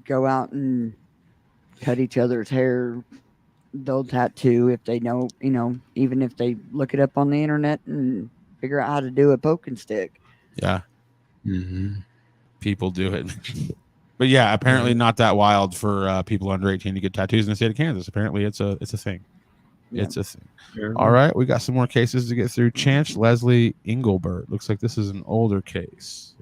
go out and cut each other's hair, they'll tattoo if they know, even if they look it up on the internet and figure out how to do a poke and stick. Yeah. Mm-hmm. People do it. But yeah, apparently not that wild for people under 18 to get tattoos in the state of Kansas. Apparently it's a thing. Yeah. It's a thing. All right, we got some more cases to get through. Chance Leslie Engelbert. Looks like this is an older case.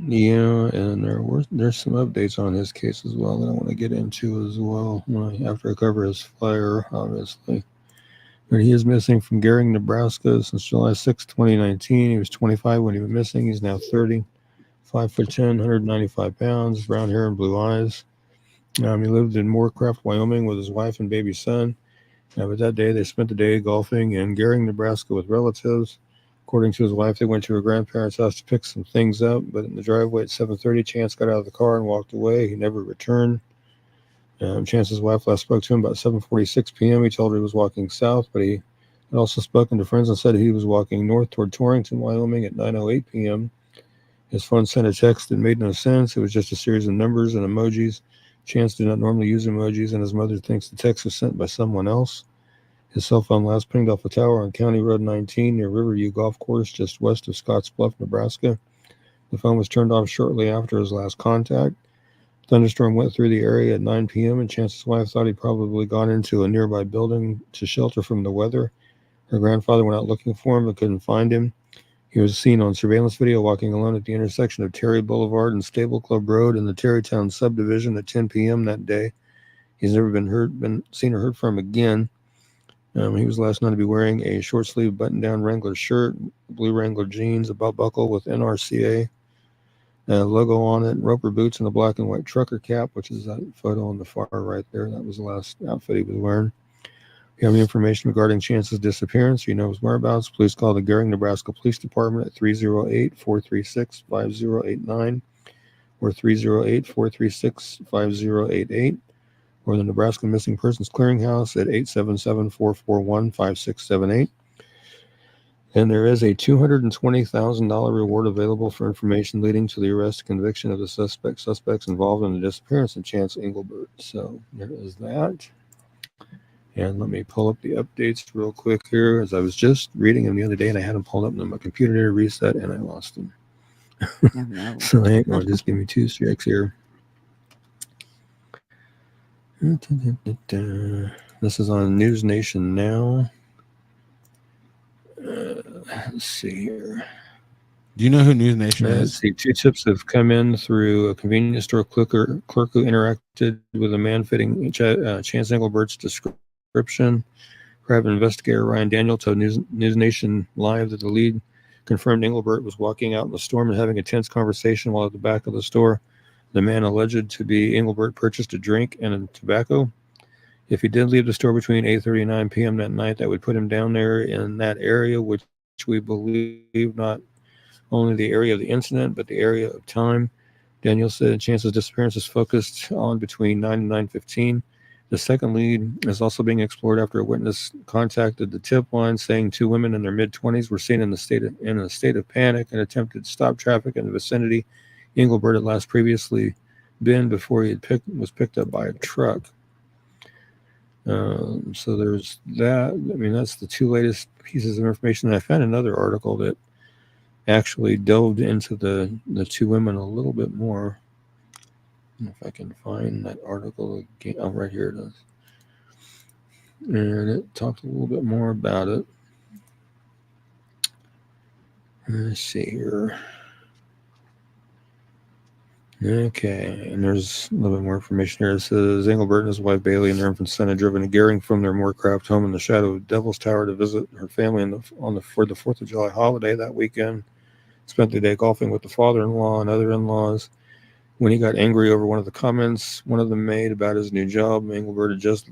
Yeah, and there's some updates on his case as well that I want to get into as well after I cover his flyer, obviously. But he is missing from Gering, Nebraska since July 6, 2019. He was 25 when he was missing. He's now 30. 5'10", 195 pounds, brown hair and blue eyes. He lived in Moorcraft, Wyoming with his wife and baby son. But that day, they spent the day golfing in Gering, Nebraska with relatives. According to his wife, they went to her grandparents' house to pick some things up, but in the driveway at 7:30, Chance got out of the car and walked away. He never returned. Chance's wife last spoke to him about 7:46 p.m. He told her he was walking south, but he had also spoken to friends and said he was walking north toward Torrington, Wyoming at 9:08 p.m. His phone sent a text that made no sense. It was just a series of numbers and emojis. Chance did not normally use emojis, and his mother thinks the text was sent by someone else. His cell phone last pinged off a tower on County Road 19 near Riverview Golf Course, just west of Scottsbluff, Nebraska. The phone was turned off shortly after his last contact. Thunderstorm went through the area at 9 p.m., and Chance's wife thought he'd probably gone into a nearby building to shelter from the weather. Her grandfather went out looking for him but couldn't find him. He was seen on surveillance video walking alone at the intersection of Terry Boulevard and Stable Club Road in the Terrytown subdivision at 10 p.m. that day. He's never been seen or heard from again. He was last known to be wearing a short-sleeve button-down Wrangler shirt, blue Wrangler jeans, a belt buckle with NRCA logo on it, Roper boots, and a black and white trucker cap, which is that photo on the far right there. That was the last outfit he was wearing. If you have any information regarding Chance's disappearance, or you know his whereabouts, please call the Gering, Nebraska Police Department at 308-436-5089 or 308-436-5088 or the Nebraska Missing Persons Clearinghouse at 877-441-5678. And there is a $220,000 reward available for information leading to the arrest and conviction of the suspects involved in the disappearance of Chance Engelbert. So there is that. And let me pull up the updates real quick here, as I was just reading them the other day and I had them pulled up and then my computer did a reset and I lost them. Oh, no. So hang on, just give me 2 seconds here. This is on News Nation now. Let's see here. Do you know who News Nation Let's is? see. 2 tips have come in through a convenience store clerk who interacted with a man fitting Chance Engelbert's description. Private investigator Ryan Daniel told News Nation Live that the lead confirmed Engelbert was walking out in the storm and having a tense conversation while at the back of the store. The man alleged to be Engelbert purchased a drink and a tobacco. If he did leave the store between 8:30 and 9 p.m. that night, that would put him down there in that area, which we believe not only the area of the incident, but the area of time. Daniel said Chance's disappearance is focused on between 9 and 9:15. The second lead is also being explored after a witness contacted the tip line saying 2 women in their mid-20s were seen in a state of panic and attempted to stop traffic in the vicinity Engelbert had last previously been before he was picked up by a truck. So there's that. I mean, that's the 2 latest pieces of information. And I found another article that actually delved into the 2 women a little bit more. If I can find that article again. Oh, right here it is. And it talked a little bit more about it. Let's see here. Okay, and there's a little bit more information here. It says Engelbert and his wife Bailey and their infant son had driven to Gehring from their Moorcraft home in the shadow of Devil's Tower to visit her family for the 4th of July holiday that weekend. Spent the day golfing with the father-in-law and other in-laws. When he got angry over one of the comments one of them made about his new job, Engelbert had just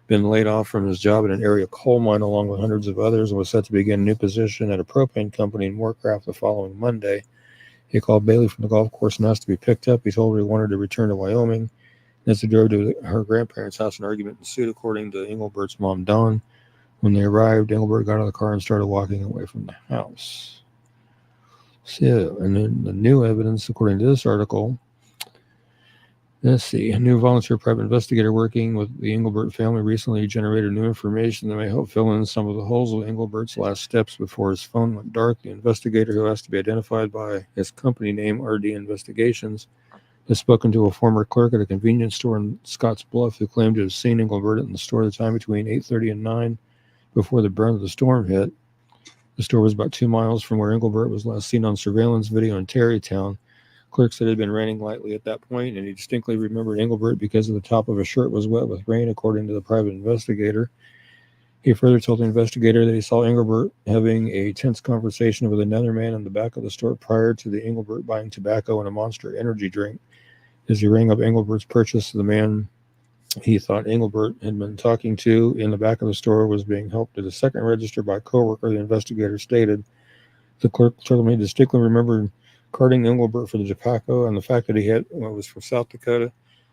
been laid off from his job at an area coal mine along with hundreds of others and was set to begin a new position at a propane company in Moorcraft the following Monday. He called Bailey from the golf course and asked to be picked up. He told her he wanted to return to Wyoming. As they drove to her grandparents' house, an argument ensued, according to Engelbert's mom, Dawn. When they arrived, Engelbert got out of the car and started walking away from the house. So, and then the new evidence, according to this article, let's see. A new volunteer private investigator working with the Engelbert family recently generated new information that may help fill in some of the holes of Engelbert's last steps before his phone went dark. The investigator, who has to be identified by his company name, RD Investigations, has spoken to a former clerk at a convenience store in Scotts Bluff who claimed to have seen Engelbert in the store the time between 8:30 and 9 before the brunt of the storm hit. The store was about 2 miles from where Engelbert was last seen on surveillance video in Terrytown. Clerk said it had been raining lightly at that point, and he distinctly remembered Engelbert because of the top of his shirt was wet with rain, according to the private investigator. He further told the investigator that he saw Engelbert having a tense conversation with another man in the back of the store prior to the Engelbert buying tobacco and a Monster energy drink. As he rang up Engelbert's purchase, the man he thought Engelbert had been talking to in the back of the store was being helped to the second register by a coworker, the investigator stated. The clerk told me he distinctly remembered carding Engelbert for the tobacco and the fact that he was from South Dakota.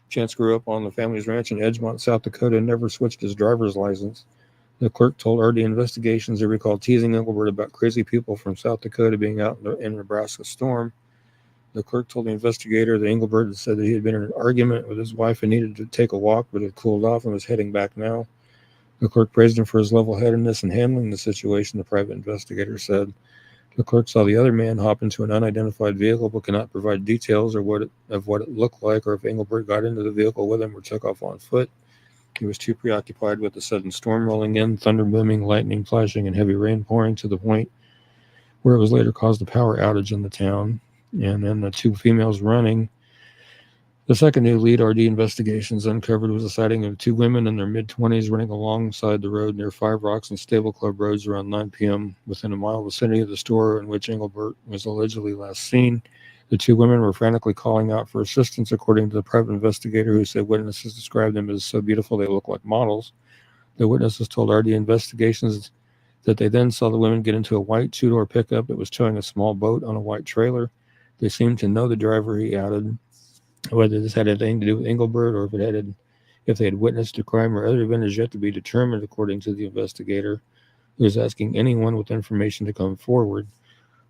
Chance grew up on the family's ranch in Edgemont, South Dakota, and never switched his driver's license. The clerk told RD Investigations he recalled teasing Engelbert about crazy people from South Dakota being out in Nebraska storm. The clerk told the investigator that Engelbert had said that he had been in an argument with his wife and needed to take a walk, but had cooled off and was heading back now. The clerk praised him for his level-headedness in handling the situation, the private investigator said. The clerk saw the other man hop into an unidentified vehicle but cannot provide details of what it looked like or if Engelbert got into the vehicle with him or took off on foot. He was too preoccupied with the sudden storm rolling in, thunder booming, lightning flashing, and heavy rain pouring to the point where it was later caused a power outage in the town. And then the 2 females running. The second new lead RD Investigations uncovered was a sighting of 2 women in their mid-20s running alongside the road near 5 Rocks and Stable Club roads around 9 p.m. within a mile vicinity of the store in which Engelbert was allegedly last seen. The 2 women were frantically calling out for assistance, according to the private investigator, who said witnesses described them as so beautiful they look like models. The witnesses told RD Investigations that they then saw the women get into a white 2-door pickup that was towing a small boat on a white trailer. They seemed to know the driver, he added. Whether this had anything to do with Engelbert or if it if they had witnessed a crime or other event is yet to be determined, according to the investigator, who is asking anyone with information to come forward.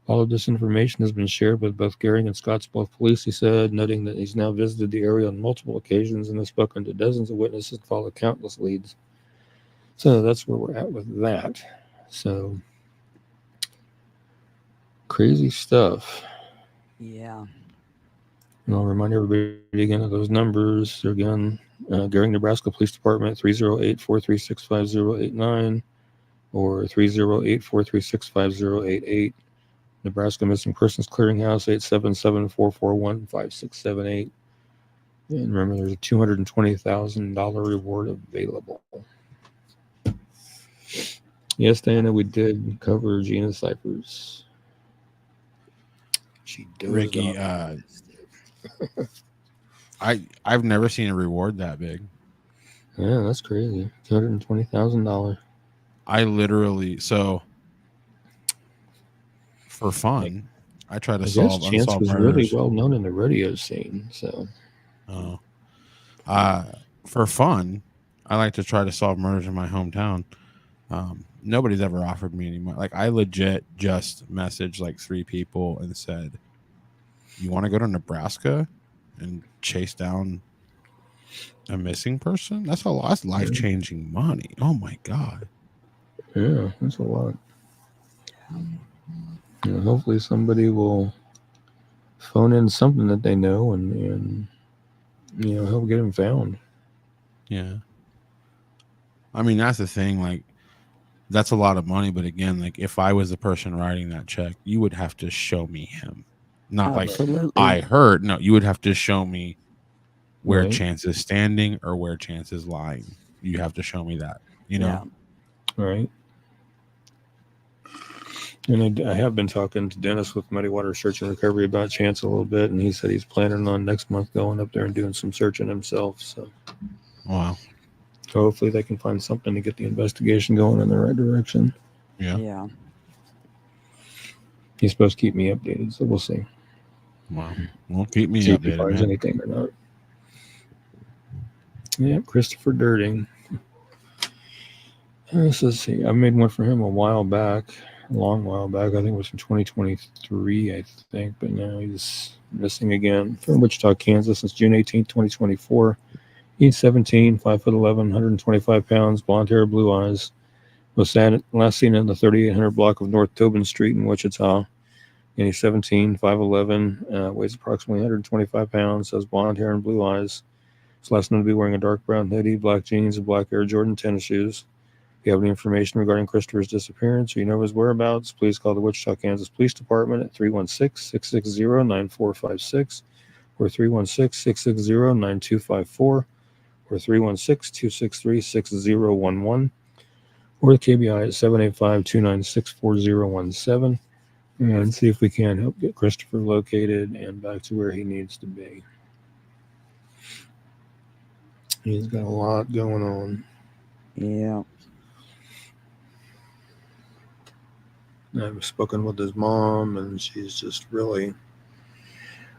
All of this information has been shared with both Gehring and Scottsbluff police, he said, noting that he's now visited the area on multiple occasions and has spoken to dozens of witnesses and followed countless leads. So that's where we're at with that. So crazy stuff. Yeah. And I'll remind everybody again of those numbers. Again, Gehring, Nebraska Police Department, 308-436-5089 or 308-436-5088. Nebraska Missing Persons Clearinghouse, 877-441-5678. And remember, there's a $220,000 reward available. Yes, Diana, we did cover Gina Cyphers. She dozed Ricky, off. I've never seen a reward that big. Yeah, that's crazy. $220,000. I literally, so for fun, I try to I guess solve Chance unsolved was murders. really well known in the rodeo scene. So, for fun, I like to try to solve murders in my hometown. Nobody's ever offered me any money. Like, I legit just messaged like 3 people and said, "You want to go to Nebraska and chase down a missing person? That's life-changing money. Oh my god!" yeah, that's a lot. You know, hopefully somebody will phone in something that they know and you know, help get him found. Yeah. I mean, that's the thing. Like, that's a lot of money. But again, like, if I was the person writing that check, you would have to show me him. Not Absolutely. like I heard. No, you would have to show me where Right. Chance is standing or where Chance is lying. You have to show me that, you know? Yeah. All right. And I have been talking to Dennis with Muddy Water Search and Recovery about Chance a little bit, and he said he's planning on next month going up there and doing some searching himself. So Wow. hopefully they can find something to get the investigation going in the right direction. Yeah. Yeah. He's supposed to keep me updated, so we'll see. Wow. Well, keep me See if he updated, finds man. anything or not. Yeah, Christopher Dirting. Let's see. I made one for him a long while back. I think it was from 2023, I think, but now he's missing again. From Wichita, Kansas, since June 18th, 2024. He's 17, 5'11", 125 pounds, blonde hair, blue eyes. Was last seen in the 3800 block of North Tobin Street in Wichita. And he's 17, 5'11", weighs approximately 125 pounds, has blonde hair and blue eyes. He's last known to be wearing a dark brown hoodie, black jeans, and black Air Jordan tennis shoes. If you have any information regarding Christopher's disappearance or you know his whereabouts, please call the Wichita, Kansas Police Department at 316-660-9456 or 316-660-9254 or 316-263-6011 or the KBI at 785-296-4017 and see if we can help get Christopher located and back to where he needs to be. He's got a lot going on. Yeah. I've spoken with his mom, and she's just really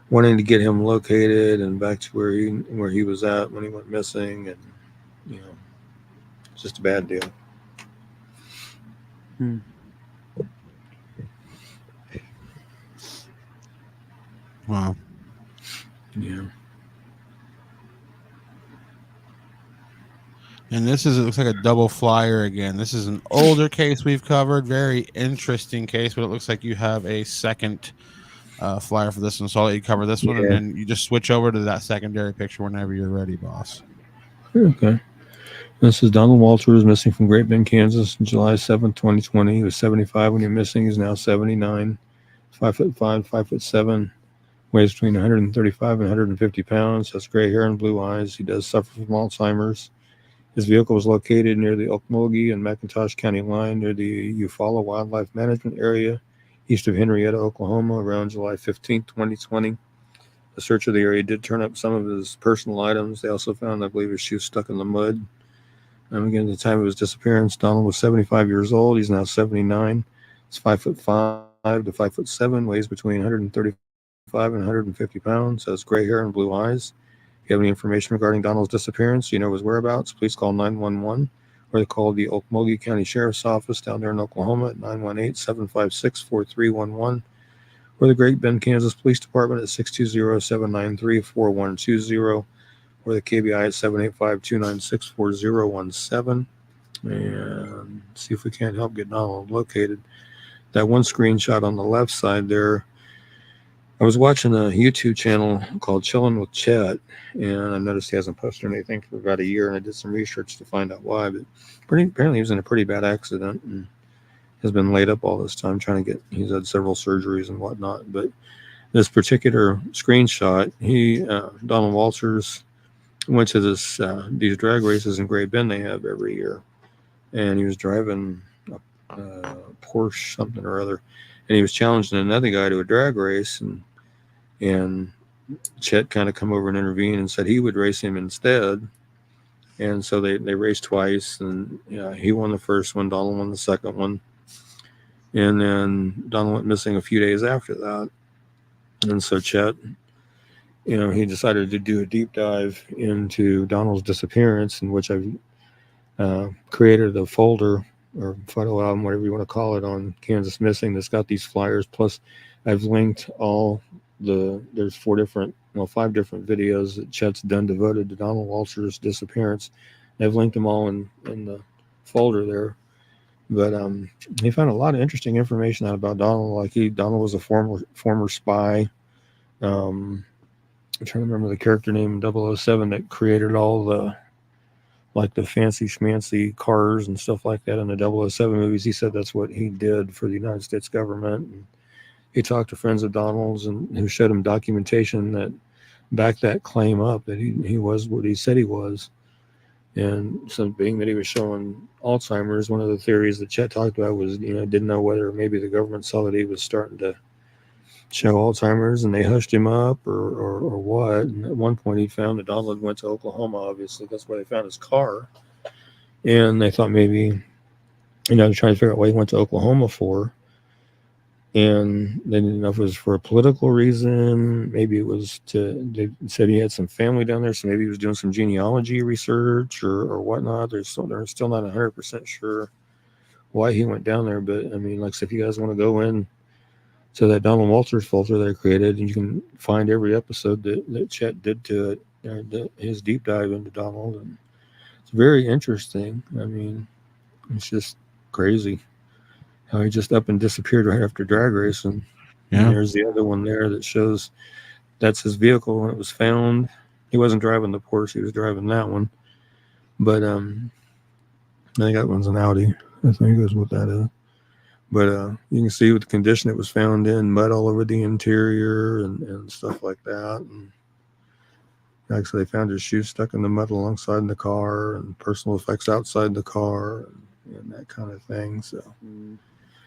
wanting to get him located and back to where he was at when he went missing, and you know, it's just a bad deal. Wow. Yeah. And it looks like a double flyer again. This is an older case we've covered. Very interesting case, but it looks like you have a second flyer for this one. So I'll let you cover this one, and then you just switch over to that secondary picture whenever you're ready, boss. Okay. This is Donald Walters, missing from Great Bend, Kansas, July 7th, 2020. He was 75 when he was missing. He's now 79, 5'5", 5'7", weighs between 135 and 150 pounds, has gray hair and blue eyes. He does suffer from Alzheimer's. His vehicle was located near the Okmulgee and McIntosh County line near the Eufaula Wildlife Management Area, east of Henrietta, Oklahoma, around July 15, 2020. The search of the area did turn up some of his personal items. They also found, I believe, his shoes stuck in the mud. Again, at the time of his disappearance, Donald was 75 years old. He's now 79. He's 5'5" to 5'7", weighs between 135 and 150 pounds, has gray hair and blue eyes. you have any information regarding Donald's disappearance, you know his whereabouts, please call 911 or call the Okmulgee County Sheriff's Office down there in Oklahoma at 918-756-4311 or the Great Bend, Kansas Police Department at 620-793-4120 or the KBI at 785-296-4017 and see if we can't help get Donald located. That one screenshot on the left side there, I was watching a YouTube channel called Chillin' with Chet, and I noticed he hasn't posted anything for about a year, and I did some research to find out why, but apparently he was in a pretty bad accident and has been laid up all this time he's had several surgeries and whatnot, but this particular screenshot, Donald Walters went to these drag races in Great Bend they have every year, and he was driving a Porsche something or other, and he was challenging another guy to a drag race, and Chet kind of come over and intervened and said he would race him instead, and so they raced twice, and he won the first one, Donald won the second one, and then Donald went missing a few days after that, and so Chet, he decided to do a deep dive into Donald's disappearance, in which I've created a folder or photo album, whatever you want to call it, on Kansas Missing that's got these flyers. Plus, I've linked there's 5 different videos that Chet's done devoted to Donald Walters' disappearance. I've linked them all in the folder there. But he found a lot of interesting information out about Donald. Like Donald was a former spy. I'm trying to remember the character name 007 that created all the fancy schmancy cars and stuff like that in the 007 movies. He said that's what he did for the United States government. And he talked to friends of Donald's and who showed him documentation that backed that claim up, that he was what he said he was. And so being that he was showing Alzheimer's, one of the theories that Chet talked about was, didn't know whether maybe the government saw that he was starting to show Alzheimer's and they hushed him up or what. And at one point he found that Donald went to Oklahoma, obviously. That's where they found his car. And they thought maybe, they're trying to figure out what he went to Oklahoma for. And they didn't know if it was for a political reason. Maybe it was they said he had some family down there, so maybe he was doing some genealogy research or whatnot. They're still not 100% sure why he went down there. But, like I said, if you guys want to go in to that Donald Walters folder that I created, and you can find every episode that Chet did to it, his deep dive into Donald. And it's very interesting. It's just crazy how he just up and disappeared right after drag racing. Yeah. And there's the other one there that shows that's his vehicle when it was found. He wasn't driving the Porsche, he was driving that one. But I think that one's an Audi. I think is what that is. But you can see with the condition it was found in, mud all over the interior and stuff like that. And actually, they found his shoes stuck in the mud alongside the car, and personal effects outside the car, and that kind of thing. So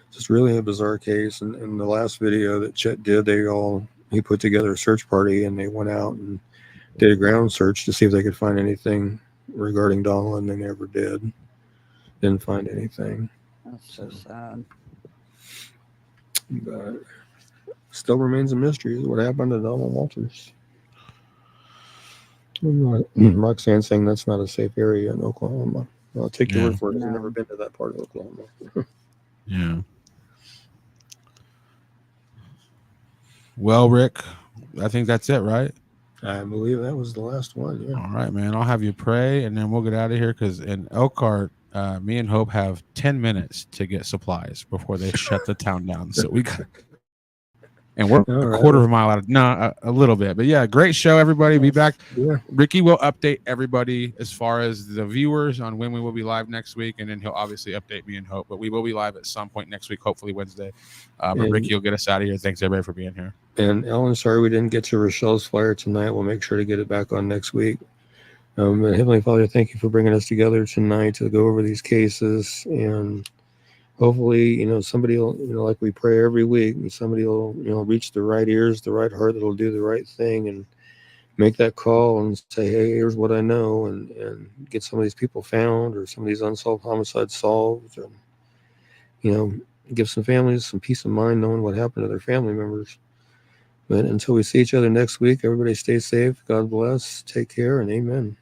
it's just really a bizarre case. And in the last video that Chet did, he put together a search party, and they went out and did a ground search to see if they could find anything regarding Donald, and they never did. Didn't find anything. That's so sad. But still remains a mystery what happened to Donald Walters. Roxanne saying that's not a safe area in Oklahoma. I'll take your word for it. I've never been to that part of Oklahoma. Yeah. Well, Rick, I think that's it, right? I believe that was the last one. Yeah. All right, man. I'll have you pray, and then we'll get out of here, because in Elkhart, me and Hope have 10 minutes to get supplies before they shut the town down. So we got, and we're a quarter of a mile out of, a little bit, but yeah, great show, everybody. Be back. Yeah. Ricky will update everybody as far as the viewers on when we will be live next week, and then he'll obviously update me and Hope, but we will be live at some point next week, hopefully Wednesday. But Ricky will get us out of here. Thanks everybody for being here. And Ellen, sorry we didn't get to Rochelle's flyer tonight. We'll make sure to get it back on next week. Heavenly Father, thank you for bringing us together tonight to go over these cases, and hopefully, somebody will, like we pray every week, and somebody will, reach the right ears, the right heart that'll do the right thing and make that call and say, hey, here's what I know, and get some of these people found, or some of these unsolved homicides solved, and, give some families some peace of mind knowing what happened to their family members. But until we see each other next week, everybody stay safe. God bless. Take care and amen.